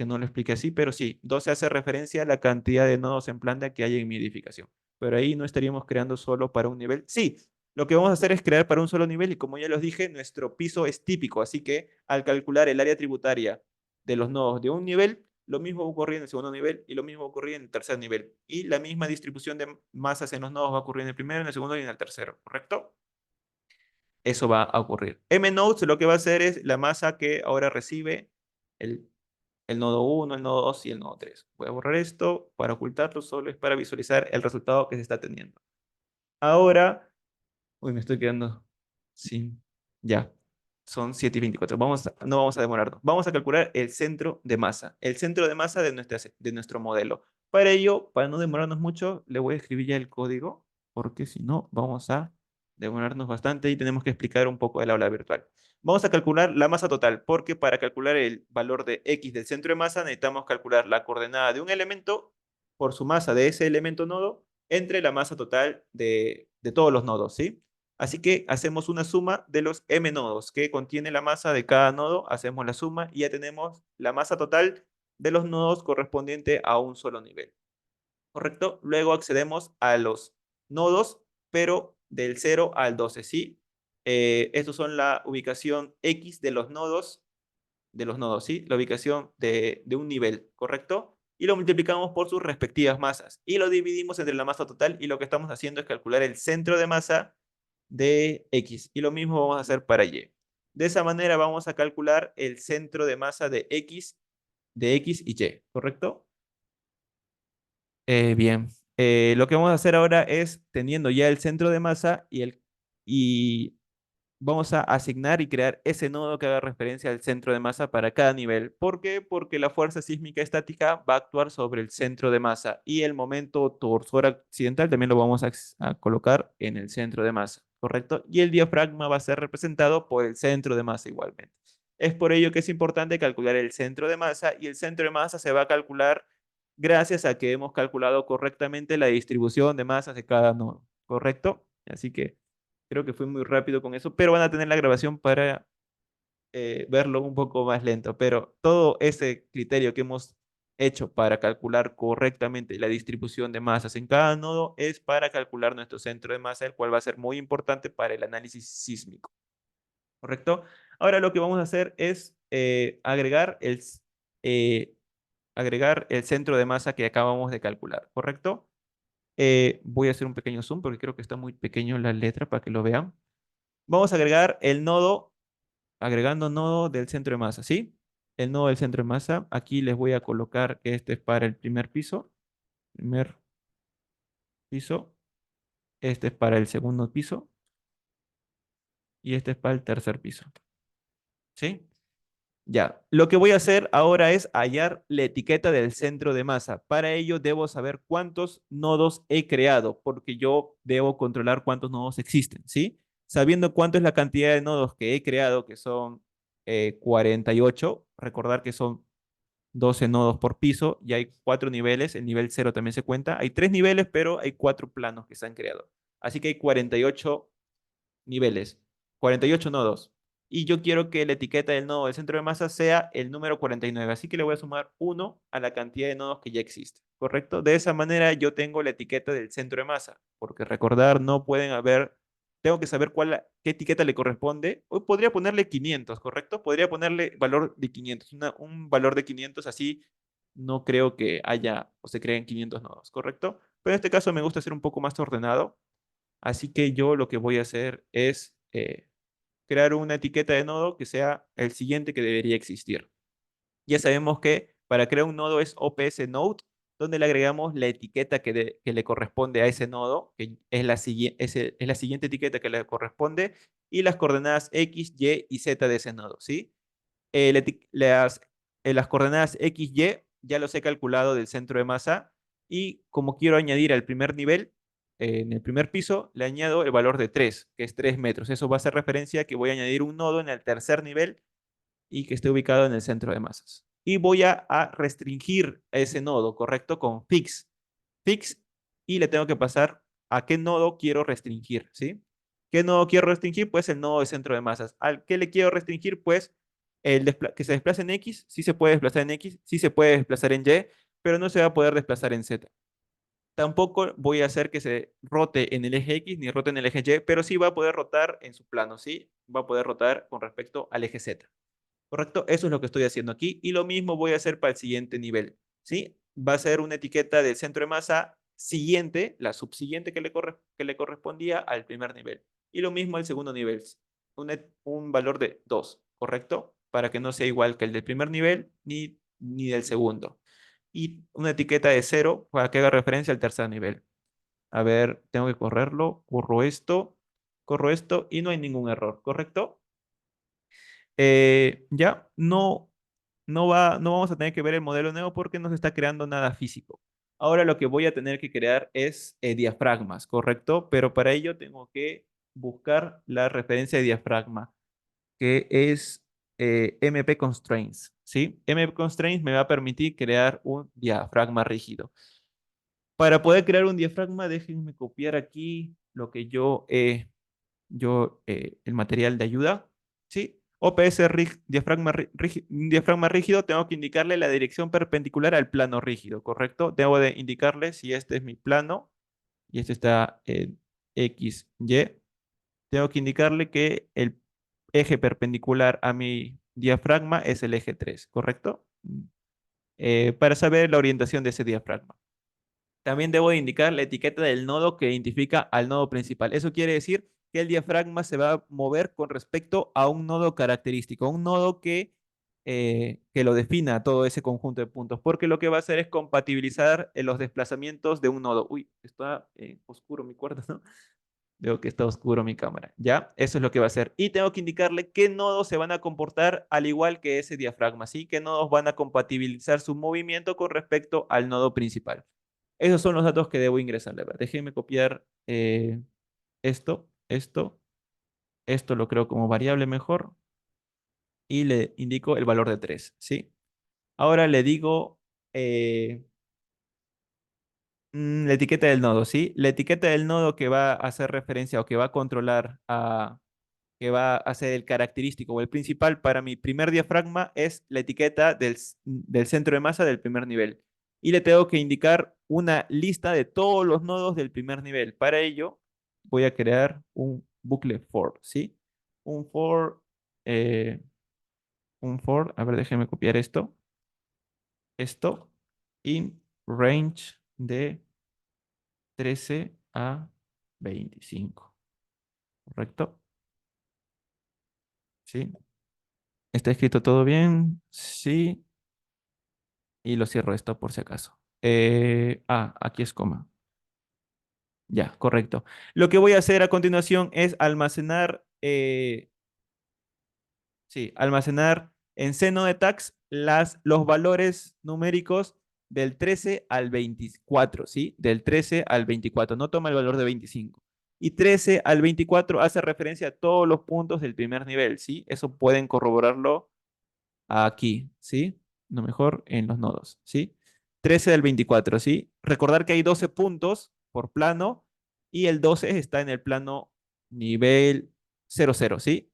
no lo expliqué así, pero sí, 12 hace referencia a la cantidad de nodos en planta que hay en mi edificación. Pero ahí no estaríamos creando solo para un nivel. Sí, lo que vamos a hacer es crear para un solo nivel y como ya los dije, nuestro piso es típico, así que al calcular el área tributaria de los nodos de un nivel, lo mismo va a ocurrir en el segundo nivel y lo mismo va a ocurrir en el tercer nivel. Y la misma distribución de masas en los nodos va a ocurrir en el primero, en el segundo y en el tercero, ¿correcto? Eso va a ocurrir. M-nodes lo que va a hacer es la masa que ahora recibe el el nodo uno, el nodo 2 y el nodo 3. Voy a borrar esto para ocultarlo, solo es para visualizar el resultado que se está teniendo. Ahora, uy, me estoy quedando sin, ya, son 7:24. No vamos a demorarnos. Vamos a calcular el centro de masa, el centro de masa de nuestro modelo. Para ello, para no demorarnos mucho, le voy a escribir ya el código, porque si no, vamos a demorarnos bastante y tenemos que explicar un poco el aula virtual. Vamos a calcular la masa total, porque para calcular el valor de X del centro de masa necesitamos calcular la coordenada de un elemento por su masa de ese elemento nodo entre la masa total de todos los nodos, ¿sí? Así que hacemos una suma de los m nodos que contiene la masa de cada nodo, hacemos la suma y ya tenemos la masa total de los nodos correspondiente a un solo nivel. ¿Correcto? Luego accedemos a los nodos, pero del 0 al 12, ¿sí? Estos son la ubicación X de los nodos, ¿sí? La ubicación de un nivel, ¿correcto? Y lo multiplicamos por sus respectivas masas. Y lo dividimos entre la masa total y lo que estamos haciendo es calcular el centro de masa de X. Y lo mismo vamos a hacer para Y. De esa manera vamos a calcular el centro de masa de X y Y, ¿correcto? Bien. Lo que vamos a hacer ahora es, teniendo ya el centro de masa y vamos a asignar y crear ese nodo que haga referencia al centro de masa para cada nivel. ¿Por qué? Porque la fuerza sísmica estática va a actuar sobre el centro de masa y el momento torsor accidental también lo vamos a colocar en el centro de masa, ¿correcto? Y el diafragma va a ser representado por el centro de masa igualmente. Es por ello que es importante calcular el centro de masa y el centro de masa se va a calcular gracias a que hemos calculado correctamente la distribución de masas de cada nodo, ¿correcto? Así que creo que fui muy rápido con eso, pero van a tener la grabación para verlo un poco más lento. Pero todo ese criterio que hemos hecho para calcular correctamente la distribución de masas en cada nodo es para calcular nuestro centro de masa, el cual va a ser muy importante para el análisis sísmico. ¿Correcto? Ahora lo que vamos a hacer es eh, agregar el centro de masa que acabamos de calcular. ¿Correcto? Voy a hacer un pequeño zoom porque creo que está muy pequeño la letra para que lo vean. Vamos a agregar el nodo, agregando nodo del centro de masa, ¿sí? El nodo del centro de masa. Aquí les voy a colocar que este es para el primer piso. Primer piso. Este es para el segundo piso. Y este es para el tercer piso. ¿Sí? Ya. Lo que voy a hacer ahora es hallar la etiqueta del centro de masa. Para ello debo saber cuántos nodos he creado, porque yo debo controlar cuántos nodos existen, ¿sí? Sabiendo cuánto es la cantidad de nodos que he creado, que son 48, recordar que son 12 nodos por piso y hay 4 niveles, el nivel 0 también se cuenta. Hay 3 niveles, pero hay 4 planos que se han creado. Así que hay 48 niveles, 48 nodos. Y yo quiero que la etiqueta del nodo del centro de masa sea el número 49. Así que le voy a sumar 1 a la cantidad de nodos que ya existe. ¿Correcto? De esa manera yo tengo la etiqueta del centro de masa. Porque recordar, no pueden haber. Tengo que saber qué etiqueta le corresponde. Hoy podría ponerle 500, ¿correcto? Podría ponerle valor de 500. Un valor de 500 así no creo que haya o se creen 500 nodos, ¿correcto? Pero en este caso me gusta ser un poco más ordenado Así que yo lo que voy a hacer es crear una etiqueta de nodo que sea el siguiente que debería existir. Ya sabemos que para crear un nodo es OPS node, donde le agregamos la etiqueta que le corresponde a ese nodo, que es es la siguiente etiqueta que le corresponde, y las coordenadas X, Y y Z de ese nodo, ¿sí? Las coordenadas X, Y ya los he calculado del centro de masa y como quiero añadir al primer nivel, en el primer piso, le añado el valor de 3, que es 3 metros. Eso va a hacer referencia a que voy a añadir un nodo en el tercer nivel y que esté ubicado en el centro de masas. Y voy a restringir ese nodo, ¿correcto? Con fix. Fix y le tengo que pasar a qué nodo quiero restringir, ¿sí? ¿Qué nodo quiero restringir? Pues el nodo de centro de masas. ¿Al qué le quiero restringir? Pues que se desplace en X, sí se puede desplazar en X, sí se puede desplazar en Y, pero no se va a poder desplazar en Z. Tampoco voy a hacer que se rote en el eje X ni rote en el eje Y, pero sí va a poder rotar en su plano, ¿sí? Va a poder rotar con respecto al eje Z. ¿Correcto? Eso es lo que estoy haciendo aquí. Y lo mismo voy a hacer para el siguiente nivel. ¿Sí? Va a ser una etiqueta del centro de masa siguiente, la subsiguiente que le correspondía al primer nivel. Y lo mismo al segundo nivel. Un valor de 2, ¿correcto? Para que no sea igual que el del primer nivel ni del segundo. Y una etiqueta de 0 para que haga referencia al tercer nivel. A ver, tengo que correrlo. Corro esto y no hay ningún error, ¿correcto? Ya no vamos a tener que ver el modelo nuevo porque no se está creando nada físico. Ahora lo que voy a tener que crear es diafragmas, ¿correcto? Pero para ello tengo que buscar la referencia de diafragma, que es MP Constraints, ¿sí? MP Constraints me va a permitir crear un diafragma rígido. Para poder crear un diafragma, déjenme copiar aquí lo que el material de ayuda, ¿sí? OPS diafragma rígido, tengo que indicarle la dirección perpendicular al plano rígido, ¿correcto? Debo de indicarle si este es mi plano y este está en X, Y. Tengo que indicarle que el eje perpendicular a mi diafragma es el eje 3, ¿correcto? Para saber la orientación de ese diafragma. También debo de indicar la etiqueta del nodo que identifica al nodo principal. Eso quiere decir que el diafragma se va a mover con respecto a un nodo característico, un nodo que lo defina todo ese conjunto de puntos, porque lo que va a hacer es compatibilizar los desplazamientos de un nodo. Uy, está oscuro mi cuarto, ¿no? Veo que está oscuro mi cámara. ¿Ya? Eso es lo que va a hacer. Y tengo que indicarle qué nodos se van a comportar al igual que ese diafragma, ¿sí? ¿Qué nodos van a compatibilizar su movimiento con respecto al nodo principal? Esos son los datos que debo ingresarle. A ver, déjenme copiar esto lo creo como variable mejor y le indico el valor de 3, ¿sí? Ahora le digo eh, la etiqueta del nodo, ¿sí? La etiqueta del nodo que va a hacer referencia o que va a controlar que va a ser el característico o el principal para mi primer diafragma es la etiqueta del centro de masa del primer nivel. Y le tengo que indicar una lista de todos los nodos del primer nivel. Para ello, voy a crear un bucle for, ¿sí? Un for, eh, a ver, déjenme copiar esto, in range de 13 a 25, ¿correcto? ¿Sí? ¿Está escrito todo bien? Sí. Y lo cierro esto por si acaso. Aquí es coma. Ya, correcto. Lo que voy a hacer a continuación es almacenar, sí, almacenar en seno de tags los valores numéricos del 13 al 24, ¿sí? Del 13 al 24, no toma el valor de 25. Y 13 al 24 hace referencia a todos los puntos del primer nivel, ¿sí? Eso pueden corroborarlo aquí, ¿sí? Lo mejor en los nodos, ¿sí? 13 del 24, ¿sí? Recordar que hay 12 puntos por plano y el 12 está en el plano nivel 00, ¿sí?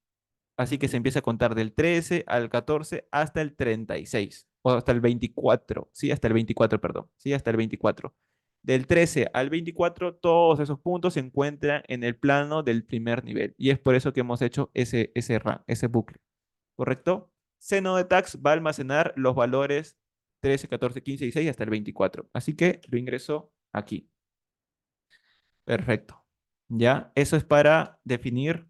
Así que se empieza a contar del 13 al 14 hasta el 36, o hasta el 24, ¿sí? Hasta el 24, perdón, ¿sí? Hasta el 24. Del 13 al 24, todos esos puntos se encuentran en el plano del primer nivel. Y es por eso que hemos hecho ese bucle. ¿Correcto? Seno de tags va a almacenar los valores 13, 14, 15, 16 hasta el 24. Así que lo ingreso aquí. Perfecto. ¿Ya? Eso es para definir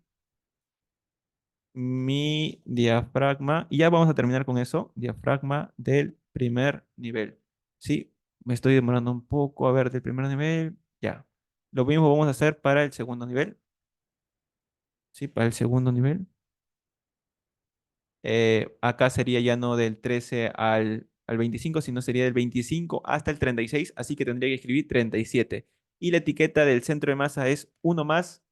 mi diafragma. Y ya vamos a terminar con eso. Diafragma del primer nivel. ¿Sí? Me estoy demorando un poco. A ver, del primer nivel. Ya. Lo mismo vamos a hacer para el segundo nivel. ¿Sí? Para el segundo nivel. Acá sería ya no del 13 al 25, sino sería del 25 hasta el 36. Así que tendría que escribir 37. Y la etiqueta del centro de masa es uno más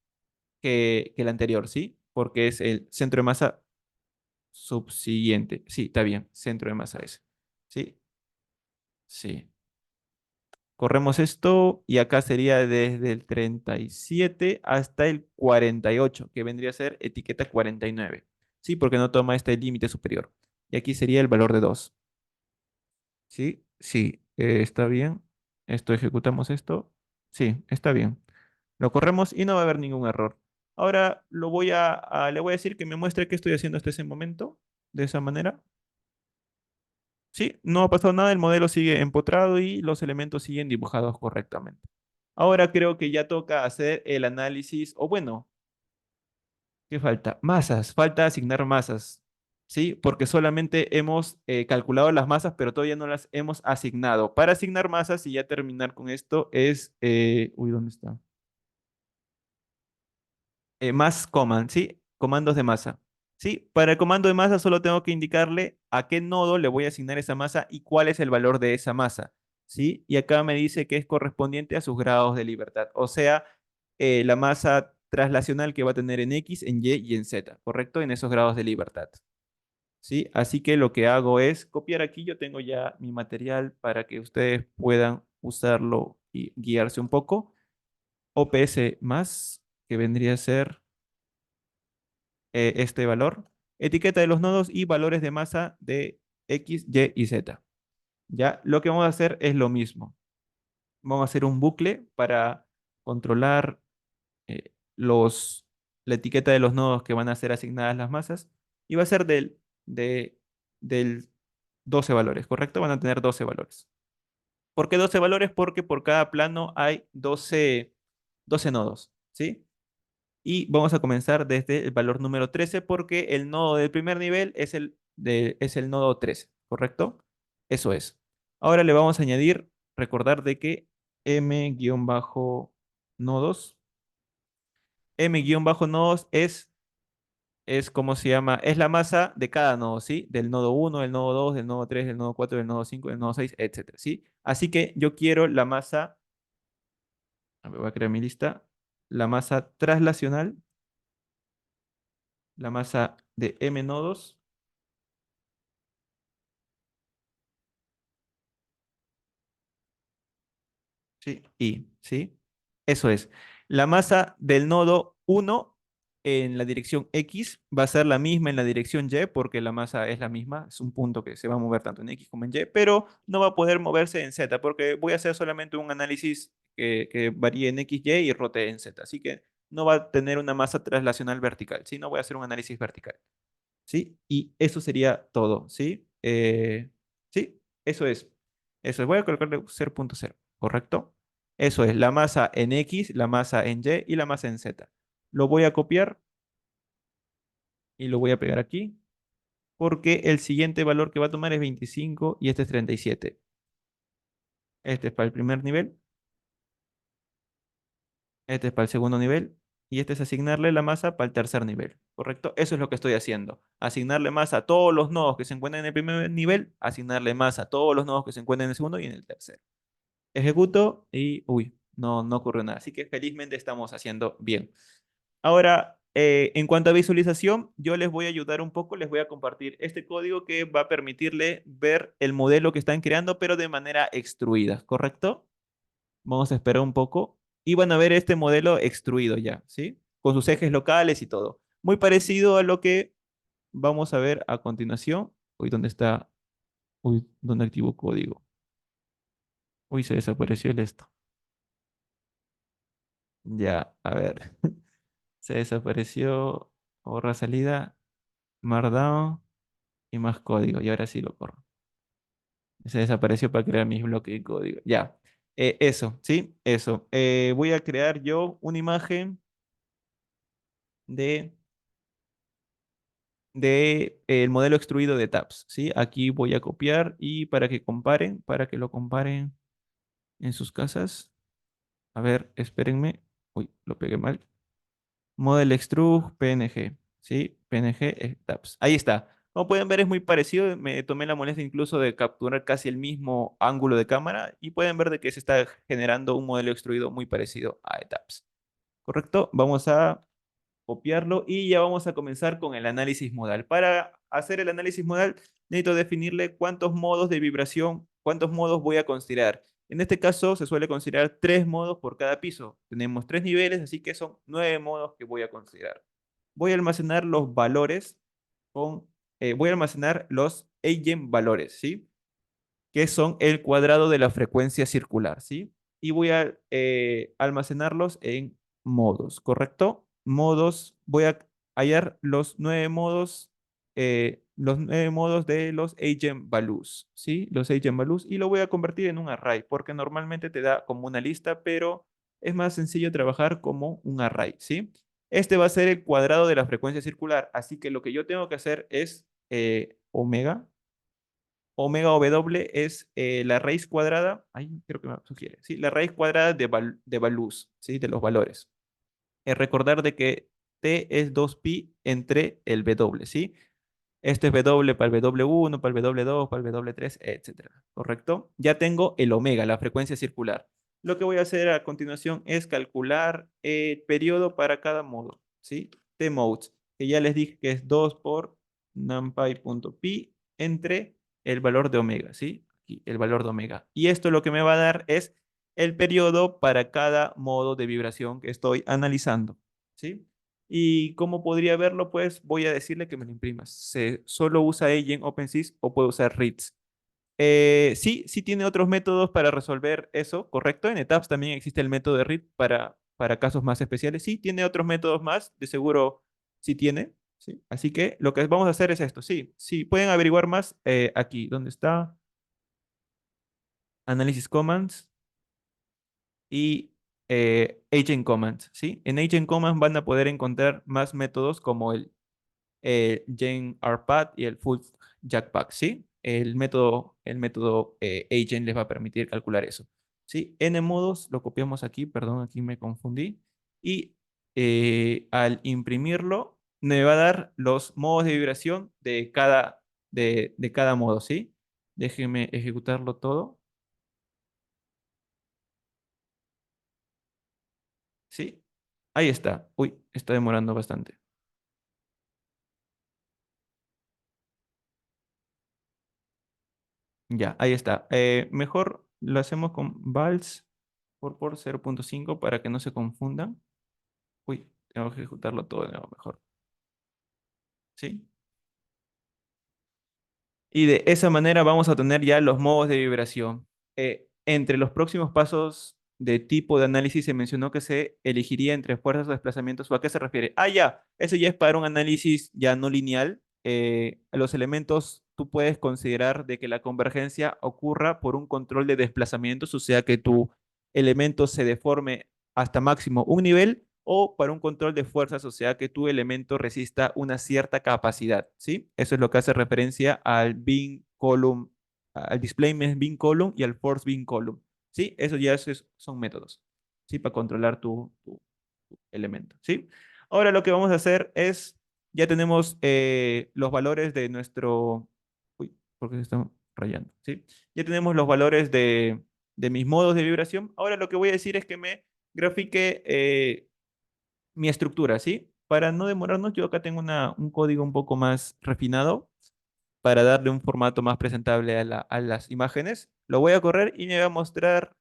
que el anterior, ¿sí? Porque es el centro de masa subsiguiente. Sí, está bien. Centro de masa ese. Sí, sí. Corremos esto y acá sería desde el 37 hasta el 48, que vendría a ser etiqueta 49. Sí, porque no toma este límite superior. Y aquí sería el valor de 2. Sí, sí, está bien. Esto ejecutamos esto. Sí, está bien. Lo corremos y no va a haber ningún error. Ahora le voy a decir que me muestre qué estoy haciendo hasta ese momento. De esa manera. Sí, no ha pasado nada, el modelo sigue empotrado y los elementos siguen dibujados correctamente. Ahora creo que ya toca hacer el análisis, o bueno, ¿qué falta? Masas, falta asignar masas, ¿sí? Porque solamente hemos calculado las masas, pero todavía no las hemos asignado. Para asignar masas y ya terminar con esto uy, ¿dónde está? Más command, ¿sí? Comandos de masa. ¿Sí? Para el comando de masa solo tengo que indicarle a qué nodo le voy a asignar esa masa y cuál es el valor de esa masa. ¿Sí? Y acá me dice que es correspondiente a sus grados de libertad. O sea, la masa traslacional que va a tener en X, en Y y en Z, ¿correcto? En esos grados de libertad. ¿Sí? Así que lo que hago es copiar aquí. Yo tengo ya mi material para que ustedes puedan usarlo y guiarse un poco. OPS más, que vendría a ser este valor, etiqueta de los nodos y valores de masa de X, Y y Z. Ya, lo que vamos a hacer es lo mismo. Vamos a hacer un bucle para controlar eh, los, la etiqueta de los nodos que van a ser asignadas las masas y va a ser del 12 valores, ¿correcto? Van a tener 12 valores. ¿Por qué 12 valores? Porque por cada plano hay 12 nodos, ¿sí? Y vamos a comenzar desde el valor número 13 porque el nodo del primer nivel es el nodo 13, ¿correcto? Eso es. Ahora le vamos a añadir, recordar de que m-nodos, m-nodos es como se llama, es la masa de cada nodo, ¿sí? Del nodo uno, del nodo 2, del nodo 3, del nodo 4, del nodo 5, del nodo 6, etcétera, ¿sí? Así que yo quiero la masa, a ver, voy a crear mi lista, la masa traslacional, la masa de m nodos. Sí, ¿sí? Eso es. La masa del nodo uno en la dirección X va a ser la misma en la dirección Y porque la masa es la misma, es un punto que se va a mover tanto en X como en Y, pero no va a poder moverse en Z porque voy a hacer solamente un análisis que varíe en X, Y y rote en Z. Así que no va a tener una masa traslacional vertical, ¿sí? No voy a hacer un análisis vertical. ¿Sí? Y eso sería todo, ¿sí? Sí, eso es. Eso es. Voy a colocarle 0.0, ¿correcto? Eso es, la masa en X, la masa en Y y la masa en Z. Lo voy a copiar y lo voy a pegar aquí porque el siguiente valor que va a tomar es 25 y este es 37. Este es para el primer nivel, este es para el segundo nivel y este es asignarle la masa para el tercer nivel, ¿correcto? Eso es lo que estoy haciendo. Asignarle masa a todos los nodos que se encuentran en el primer nivel, asignarle masa a todos los nodos que se encuentran en el segundo y en el tercero. Ejecuto y, uy, no ocurrió nada. Así que felizmente estamos haciendo bien. Ahora, en cuanto a visualización, yo les voy a ayudar un poco, les voy a compartir este código que va a permitirle ver el modelo que están creando, pero de manera extruida, ¿correcto? Vamos a esperar un poco y van a ver este modelo extruido ya, ¿sí? Con sus ejes locales y todo. Muy parecido a lo que vamos a ver a continuación. Uy, ¿dónde está? Uy, ¿dónde activo código? Uy, se desapareció el esto. Ya, a ver. Se desapareció. Borra salida. Markdown y más código. Y ahora sí lo corro. Se desapareció para crear mis bloques de código. Ya. Eso, ¿sí? Eso. Voy a crear yo una imagen de, el modelo extruido de TAPS, ¿sí? Aquí voy a copiar y para que lo comparen en sus casas. A ver, espérenme. Uy, lo pegué mal. Model Extrude PNG, ¿sí? PNG TAPS. Ahí está. Como pueden ver, es muy parecido. Me tomé la molestia incluso de capturar casi el mismo ángulo de cámara y pueden ver de que se está generando un modelo extruido muy parecido a TAPS. ¿Correcto? Vamos a copiarlo y ya vamos a comenzar con el análisis modal. Para hacer el análisis modal, necesito definirle cuántos modos de vibración, cuántos modos voy a considerar. En este caso, se suele considerar 3 modos por cada piso. Tenemos 3 niveles, así que son 9 modos que voy a considerar. Voy a almacenar los valores voy a almacenar los eigenvalores, ¿sí? Que son el cuadrado de la frecuencia circular, ¿sí? Y voy a almacenarlos en modos, ¿correcto? Modos, voy a hallar los 9 modos de los eigenvalues, ¿sí? Los eigenvalues y lo voy a convertir en un array, porque normalmente te da como una lista, pero es más sencillo trabajar como un array, ¿sí? Este va a ser el cuadrado de la frecuencia circular, así que lo que yo tengo que hacer es omega. Omega o W es la raíz cuadrada, ahí creo que me sugiere, ¿sí? La raíz cuadrada de values, ¿sí? De los valores. Recordar de que T es 2pi entre el W, ¿sí? Este es W para el W1, para el W2, para el W3, etcétera. ¿Correcto? Ya tengo el omega, la frecuencia circular. Lo que voy a hacer a continuación es calcular el periodo para cada modo, ¿sí? T-modes, que ya les dije que es 2 por numpy.pi entre el valor de omega, ¿sí? Aquí, el valor de omega. Y esto lo que me va a dar es el periodo para cada modo de vibración que estoy analizando, ¿sí? ¿Y cómo podría verlo? Pues voy a decirle que me lo imprima. ¿Se solo usa ella en OpenSys o puede usar RITs? Sí, sí tiene otros métodos para resolver eso, ¿correcto? En ETAPS también existe el método de RIT para casos más especiales. Sí, tiene otros métodos más, de seguro sí tiene. ¿Sí? Así que lo que vamos a hacer es esto. Sí, sí, pueden averiguar más aquí. ¿Dónde está? Análisis Commands y Agent Commands, ¿sí? En Agent Commands van a poder encontrar más métodos como el Gen RPAD y el Full Jackpack, ¿sí? El método Agent les va a permitir calcular eso, ¿sí? N modos, lo copiamos aquí, perdón, aquí me confundí. Y al imprimirlo, me va a dar los modos de vibración de cada modo, ¿sí? Déjenme ejecutarlo todo, ¿sí? Ahí está. Uy, está demorando bastante. Ya, ahí está. Mejor lo hacemos con vals por 0.5 para que no se confundan. Uy, tengo que ejecutarlo todo de nuevo mejor. ¿Sí? Y de esa manera vamos a tener ya los modos de vibración. Entre los próximos pasos de tipo de análisis se mencionó que se elegiría entre fuerzas o desplazamientos. ¿O a qué se refiere? Ah, ya, eso ya es para un análisis ya no lineal. Los elementos tú puedes considerar de que la convergencia ocurra por un control de desplazamientos, o sea que tu elemento se deforme hasta máximo un nivel o para un control de fuerzas, o sea que tu elemento resista una cierta capacidad, ¿sí? Eso es lo que hace referencia al beam column, al displacement beam column y al force beam column, ¿sí? Eso ya son métodos, ¿sí? Para controlar tu elemento, ¿sí? Ahora lo que vamos a hacer es, ya tenemos los valores de nuestro, uy, ¿por qué se están rayando? ¿Sí? Ya tenemos los valores de mis modos de vibración. Ahora lo que voy a decir es que me grafique mi estructura, ¿sí? Para no demorarnos, yo acá tengo un código un poco más refinado para darle un formato más presentable a las imágenes. Lo voy a correr y me va a mostrar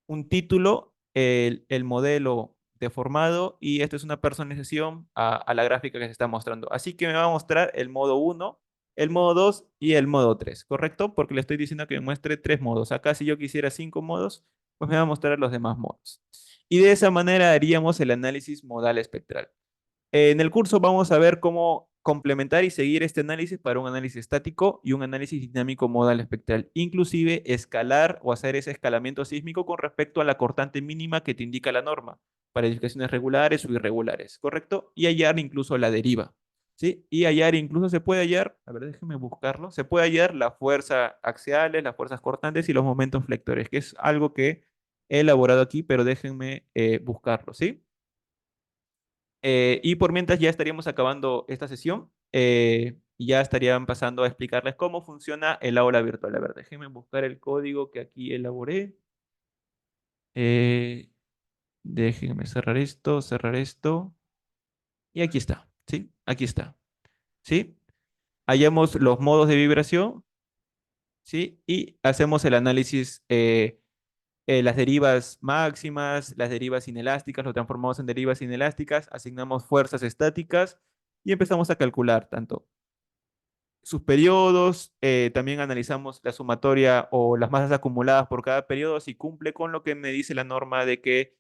un título, el modelo deformado y esto es una personalización a la gráfica que se está mostrando. Así que me va a mostrar el modo uno, el modo 2 y el modo 3, ¿correcto? Porque le estoy diciendo que me muestre 3 modos. Acá si yo quisiera 5 modos, pues me va a mostrar los demás modos. Y de esa manera haríamos el análisis modal espectral. En el curso vamos a ver complementar y seguir este análisis para un análisis estático y un análisis dinámico modal espectral. Inclusive escalar o hacer ese escalamiento sísmico con respecto a la cortante mínima que te indica la norma para edificaciones regulares o irregulares, ¿correcto? Y hallar incluso la deriva, ¿sí? Y hallar incluso se puede hallar, a ver, déjenme buscarlo, se puede hallar la fuerza axiales, las fuerzas cortantes y los momentos flectores, que es algo que he elaborado aquí, pero déjenme buscarlo, ¿sí? Y por mientras ya estaríamos acabando esta sesión, y ya estarían pasando a explicarles cómo funciona el aula virtual. A ver, déjenme buscar el código que aquí elaboré. Eh, Déjenme cerrar esto. Y aquí está, ¿sí? Aquí está, ¿sí? Hallamos los modos de vibración, ¿sí? Y hacemos el análisis, las derivas máximas, las derivas inelásticas, lo transformamos en derivas inelásticas, asignamos fuerzas estáticas y empezamos a calcular tanto sus periodos, también analizamos la sumatoria o las masas acumuladas por cada periodo, si cumple con lo que me dice la norma de que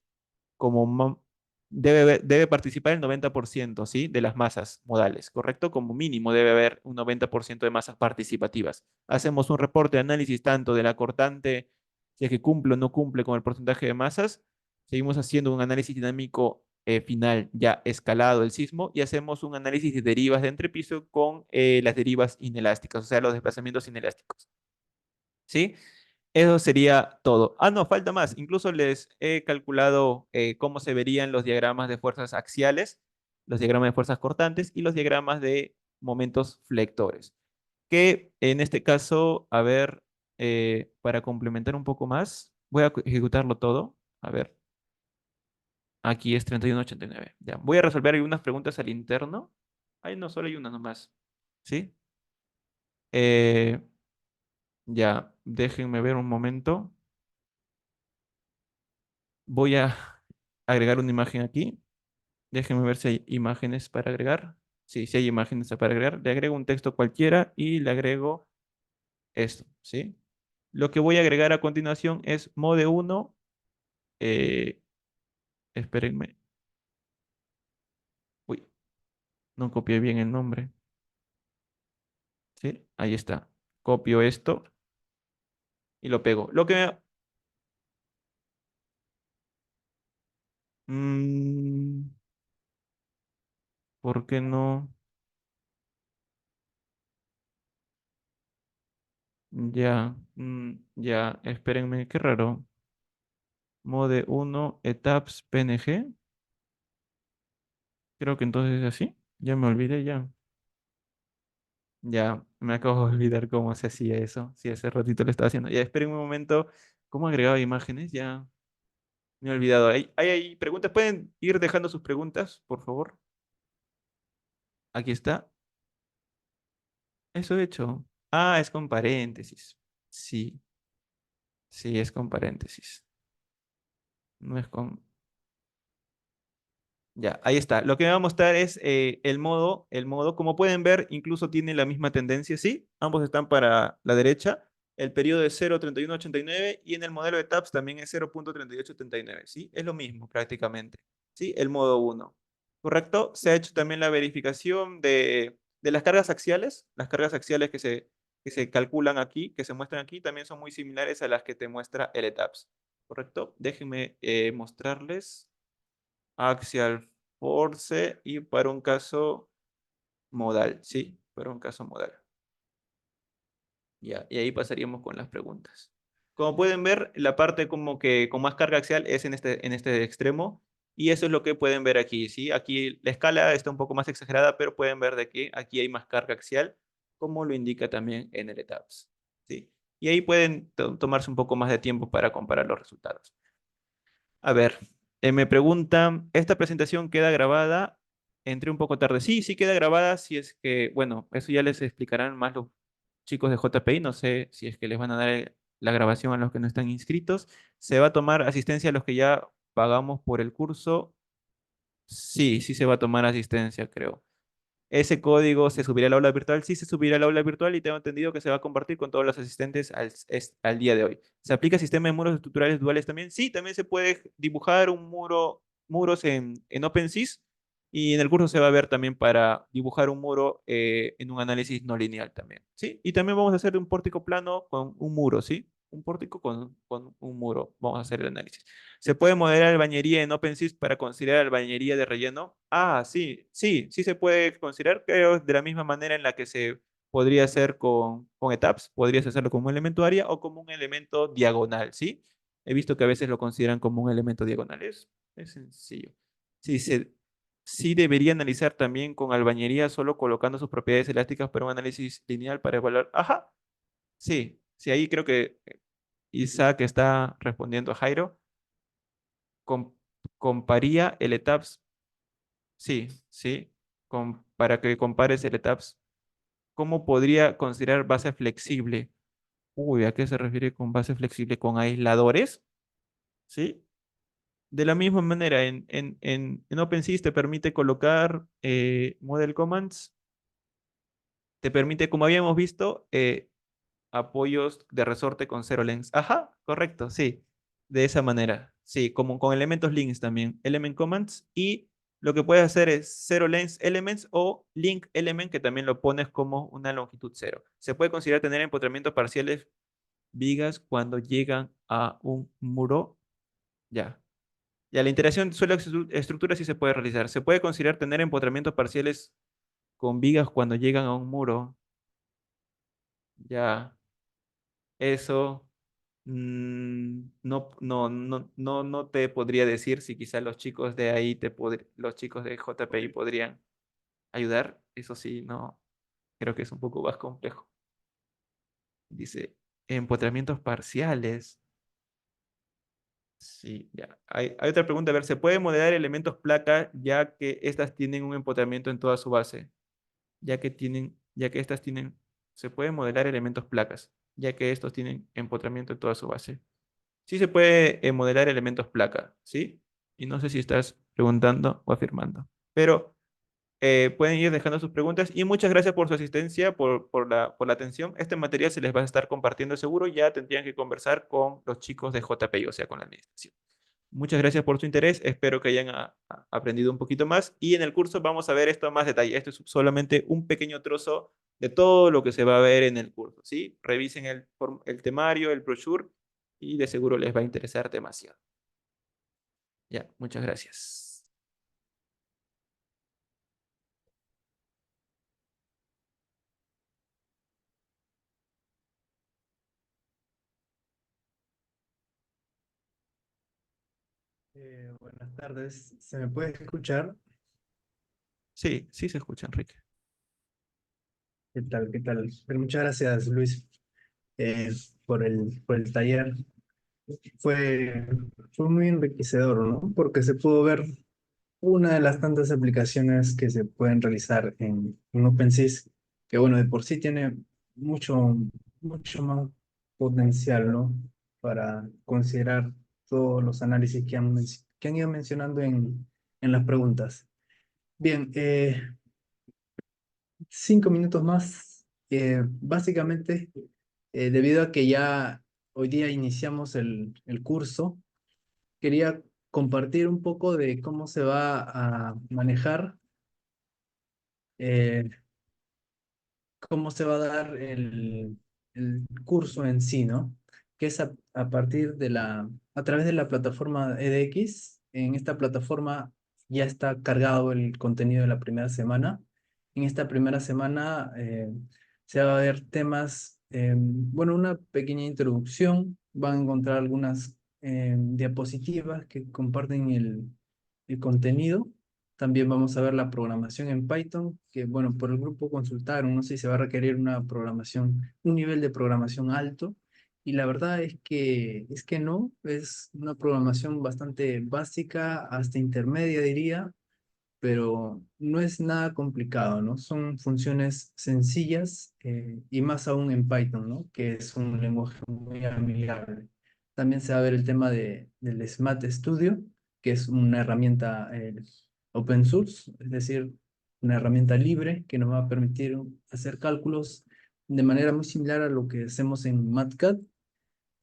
como debe participar el 90%, ¿sí? De las masas modales, ¿correcto? Como mínimo debe haber un 90% de masas participativas. Hacemos un reporte de análisis tanto de la cortante, si es que cumple o no cumple con el porcentaje de masas. Seguimos haciendo un análisis dinámico final ya escalado del sismo y hacemos un análisis de derivas de entrepiso con las derivas inelásticas, o sea, los desplazamientos inelásticos. ¿Sí? Eso sería todo. Ah, no, falta más. Incluso les he calculado cómo se verían los diagramas de fuerzas axiales, los diagramas de fuerzas cortantes y los diagramas de momentos flectores. Que en este caso, a ver, para complementar un poco más, voy a ejecutarlo todo. A ver, aquí es 3189. Ya, voy a resolver algunas preguntas al interno. Ay, no, solo hay una nomás. ¿Sí? Eh, ya, déjenme ver un momento. Voy a agregar una imagen aquí. Déjenme ver si hay imágenes para agregar. Sí, sí hay imágenes para agregar. Le agrego un texto cualquiera y le agrego esto, ¿sí? Lo que voy a agregar a continuación es mode 1. eh, Espérenme. Uy, no copié bien el nombre. ¿Sí? Ahí está. Copio esto y lo pego. Mm, ¿Por qué no? Ya, ya, espérenme, qué raro. Mode 1, etaps PNG. Creo que entonces es así. Ya me olvidé ya. Ya, me acabo de olvidar cómo se hacía eso. Si hace ratito lo estaba haciendo. Ya, esperen un momento. ¿Cómo agregaba imágenes? Ya me he olvidado. Hay preguntas. ¿Pueden ir dejando sus preguntas, por favor? Aquí está. Eso he hecho. Ah, es con paréntesis. Sí, sí, es con paréntesis. No es con... Ya, ahí está. Lo que me va a mostrar es el modo. Como pueden ver, incluso tiene la misma tendencia, ¿sí? Ambos están para la derecha. El periodo es 0,3189 y en el modelo de TAPS también es 0,3879, ¿sí? Es lo mismo prácticamente, ¿sí? El modo uno. ¿Correcto? Se ha hecho también la verificación de las cargas axiales. Las cargas axiales que se calculan aquí, que se muestran aquí, también son muy similares a las que te muestra el ETAPS. ¿Correcto? Déjenme mostrarles. Axial force y para un caso modal, sí, para un caso modal. Ya, y ahí pasaríamos con las preguntas. Como pueden ver, la parte como que con más carga axial es en este extremo y eso es lo que pueden ver aquí, ¿sí? Aquí la escala está un poco más exagerada, pero pueden ver de que aquí hay más carga axial, como lo indica también en el ETAPS, ¿sí? Y ahí pueden tomarse un poco más de tiempo para comparar los resultados. A ver, me preguntan, ¿esta presentación queda grabada? Entré un poco tarde. Sí, sí queda grabada, si es que, bueno, eso ya les explicarán más los chicos de JPI, no sé si es que les van a dar la grabación a los que no están inscritos. ¿Se va a tomar asistencia a los que ya pagamos por el curso? Sí, sí se va a tomar asistencia, creo. Ese código se subirá al aula virtual, sí se subirá al aula virtual y tengo entendido que se va a compartir con todos los asistentes al día de hoy. ¿Se aplica sistema de muros estructurales duales también? Sí, también se puede dibujar muros en OpenSys Y en el curso se va a ver también para dibujar un muro en un análisis no lineal también, ¿sí? Y también vamos a hacer un pórtico plano con un muro, ¿sí? Un pórtico con un muro. Vamos a hacer el análisis. ¿Se puede modelar albañería en OpenSys para considerar albañería de relleno? Ah, sí, sí, sí se puede considerar, pero de la misma manera en la que se podría hacer con ETABS, podrías hacerlo como un elemento área o como un elemento diagonal, ¿sí? He visto que a veces lo consideran como un elemento diagonal. Es sencillo. Sí, sí debería analizar también con albañería solo colocando sus propiedades elásticas para un análisis lineal para evaluar. Ajá, sí, sí, ahí creo que Isaac está respondiendo a Jairo. Com- Comparía el ETABS, sí, sí, para que compares el ETABS. ¿Cómo podría considerar base flexible? Uy, ¿a qué se refiere con base flexible? ¿Con aisladores? ¿Sí? De la misma manera, en OpenSys te permite colocar model commands, te permite, como habíamos visto, apoyos de resorte con zero lengths. Ajá, correcto, sí. De esa manera. Sí, como con elementos links también. Element commands y lo que puedes hacer es zero lengths elements o link element que también lo pones como una longitud cero. Se puede considerar tener empotramientos parciales vigas cuando llegan a un muro. Ya. Ya, la interacción suelo-estructura sí se puede realizar. Se puede considerar tener empotramientos parciales con vigas cuando llegan a un muro. Ya. Eso no te podría decir si quizás los chicos de ahí los chicos de JPI podrían ayudar. Eso sí, no, creo que es un poco más complejo. Dice, empotramientos parciales. Sí, ya. Hay otra pregunta, a ver, ¿se puede modelar elementos placa ya que estas tienen un empotramiento en toda su base? Ya que estas tienen, se puede modelar elementos placas, ya que estos tienen empotramiento en toda su base. Sí se puede modelar elementos placa, ¿sí? Y no sé si estás preguntando o afirmando. Pero pueden ir dejando sus preguntas y muchas gracias por su asistencia, por la atención. Este material se les va a estar compartiendo seguro. Ya tendrían que conversar con los chicos de JPI, o sea, con la administración. Muchas gracias por su interés. Espero que hayan aprendido un poquito más. Y en el curso vamos a ver esto en más detalle. Esto es solamente un pequeño trozo de todo lo que se va a ver en el curso, ¿sí? Revisen el temario, el brochure y de seguro les va a interesar demasiado. Ya, muchas gracias. Buenas tardes, ¿se me puede escuchar? Sí, sí se escucha, Enrique. ¿Qué tal? ¿Qué tal? Pero muchas gracias, Luis, eh, por el taller. Fue, fue muy enriquecedor, ¿no? Porque se pudo ver una de las tantas aplicaciones que se pueden realizar en OpenSys, que bueno, de por sí tiene mucho, mucho más potencial, ¿no? Para considerar todos los análisis que han ido mencionando en las preguntas. Bien, 5 minutos más. Básicamente, debido a que ya hoy día iniciamos el curso, quería compartir un poco de cómo se va a manejar, eh, cómo se va a dar el curso en sí, ¿no? Que es a partir a través de la plataforma edX. En esta plataforma ya está cargado el contenido de la primera semana. En esta primera semana se va a ver temas, bueno, una pequeña introducción, van a encontrar algunas diapositivas que comparten el contenido. También vamos a ver la programación en Python, que bueno, por el grupo consultaron, no sé si se va a requerir una programación, un nivel de programación alto. Y la verdad es que no, es una programación bastante básica, hasta intermedia diría, pero no es nada complicado, ¿no? Son funciones sencillas y más aún en Python, ¿no? Que es un lenguaje muy amigable. También se va a ver el tema del SMAT Studio, que es una herramienta open source, es decir, una herramienta libre que nos va a permitir hacer cálculos de manera muy similar a lo que hacemos en MATCAD.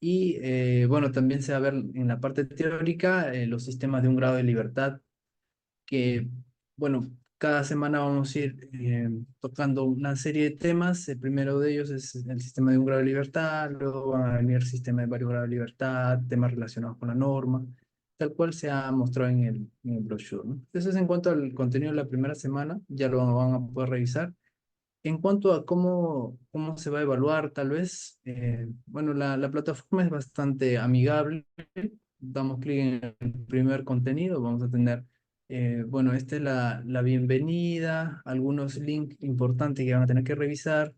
Y bueno, también se va a ver en la parte teórica los sistemas de un grado de libertad que bueno, cada semana vamos a ir tocando una serie de temas. El primero de ellos es el sistema de un grado de libertad, luego van a venir el sistema de varios grados de libertad, temas relacionados con la norma, tal cual se ha mostrado en el brochure, ¿no? Entonces, en cuanto al contenido de la primera semana, ya lo van a poder revisar. En cuanto a cómo se va a evaluar, tal vez, bueno, la plataforma es bastante amigable. Damos clic en el primer contenido, vamos a tener, bueno, esta es la bienvenida, algunos links importantes que van a tener que revisar.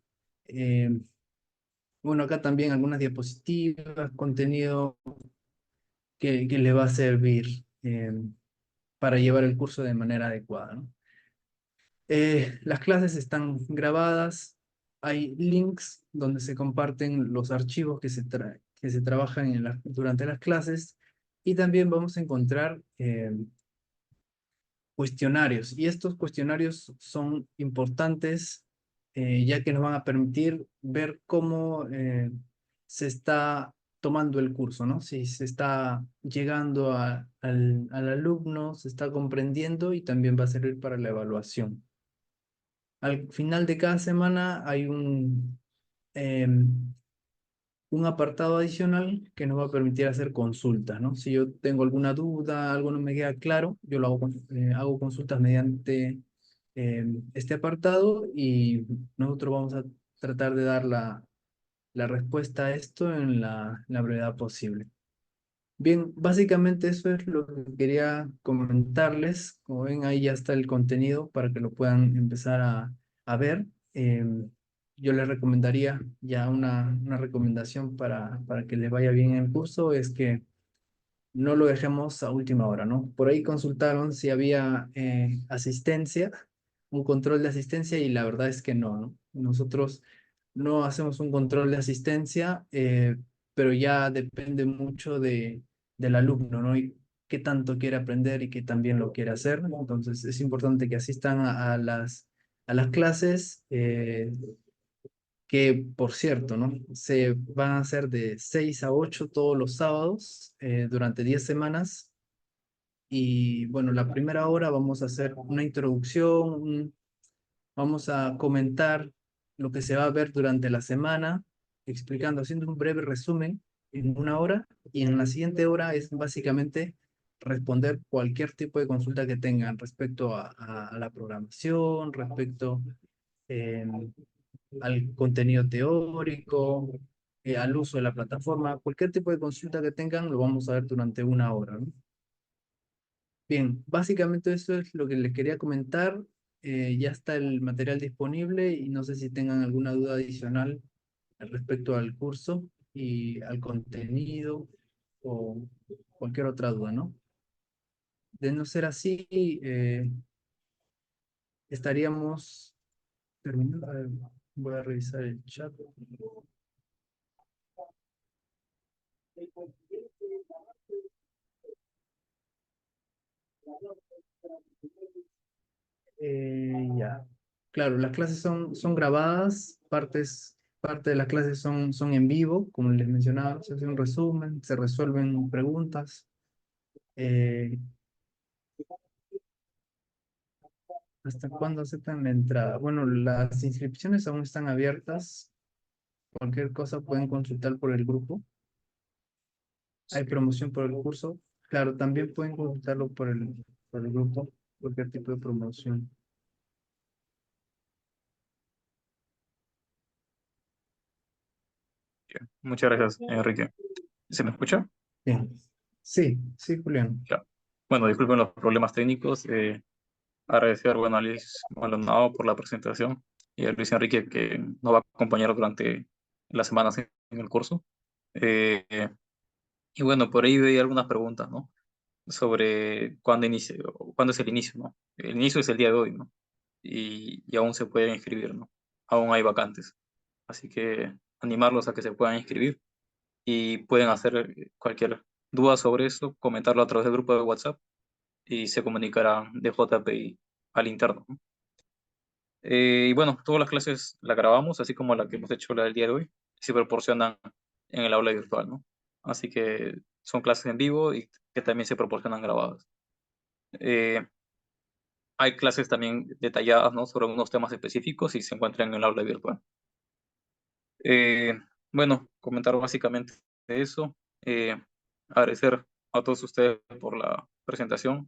eh, bueno, acá también algunas diapositivas, contenido que le va a servir para llevar el curso de manera adecuada, ¿no? Las clases están grabadas, hay links donde se comparten los archivos que se trabajan durante las clases y también vamos a encontrar cuestionarios. Y estos cuestionarios son importantes ya que nos van a permitir ver cómo se está tomando el curso, ¿no? Si se está llegando al alumno, se está comprendiendo y también va a servir para la evaluación. Al final de cada semana hay un apartado adicional que nos va a permitir hacer consultas, ¿no? Si yo tengo alguna duda, algo no me queda claro, yo lo hago, hago consultas mediante este apartado y nosotros vamos a tratar de dar la respuesta a esto en la brevedad posible. Bien, básicamente eso es lo que quería comentarles. Como ven, ahí ya está el contenido para que lo puedan empezar a ver. Yo les recomendaría ya una recomendación para que les vaya bien el curso, es que no lo dejemos a última hora, ¿no? Por ahí consultaron si había asistencia, un control de asistencia y la verdad es que no, ¿no? Nosotros no hacemos un control de asistencia, pero ya depende mucho del alumno, ¿no? Y qué tanto quiere aprender y qué también lo quiere hacer. Entonces es importante que asistan a las clases, que por cierto, ¿no? Se van a hacer de 6 a 8 todos los sábados durante 10 semanas. Y bueno, la primera hora vamos a hacer una introducción, vamos a comentar lo que se va a ver durante la semana, explicando, haciendo un breve resumen en una hora. Y en la siguiente hora es básicamente responder cualquier tipo de consulta que tengan respecto a la programación, respecto eh, al contenido teórico, al uso de la plataforma, cualquier tipo de consulta que tengan lo vamos a ver durante una hora, ¿no? Bien, básicamente eso es lo que les quería comentar. Ya está el material disponible y no sé si tengan alguna duda adicional respecto al curso y al contenido o cualquier otra duda, ¿no? De no ser así, estaríamos terminando. A ver, voy a revisar el chat. Ya. Claro, las clases son grabadas, parte de las clases son en vivo, como les mencionaba, se hace un resumen, se resuelven preguntas. Eh, ¿Hasta cuándo aceptan la entrada? Bueno, las inscripciones aún están abiertas. Cualquier cosa pueden consultar por el grupo. Hay promoción por el curso. Claro, también pueden consultarlo por el grupo, cualquier tipo de promoción. Bien, muchas gracias, Enrique. ¿Se me escucha? Bien. Sí, sí, Julián. Ya. Bueno, disculpen los problemas técnicos. Agradecer, bueno, a Luis Maldonado por la presentación y a Luis Enrique que nos va a acompañar durante las semanas en el curso. Eh, y bueno, por ahí veía algunas preguntas, ¿no? Sobre cuándo inicia, o cuándo es el inicio, ¿no? El inicio es el día de hoy, ¿no? Y aún se pueden inscribir, ¿no? Aún hay vacantes. Así que animarlos a que se puedan inscribir y pueden hacer cualquier duda sobre eso, comentarlo a través del grupo de WhatsApp y se comunicarán de JPI al interno, ¿no? Y bueno, todas las clases las grabamos, así como la que hemos hecho la del día de hoy, se proporcionan en el aula virtual, ¿no? Así que son clases en vivo y que también se proporcionan grabadas. Eh, hay clases también detalladas, ¿no?, sobre unos temas específicos y se encuentran en el aula virtual. Bueno, comentar básicamente eso. Agradecer a todos ustedes por la presentación.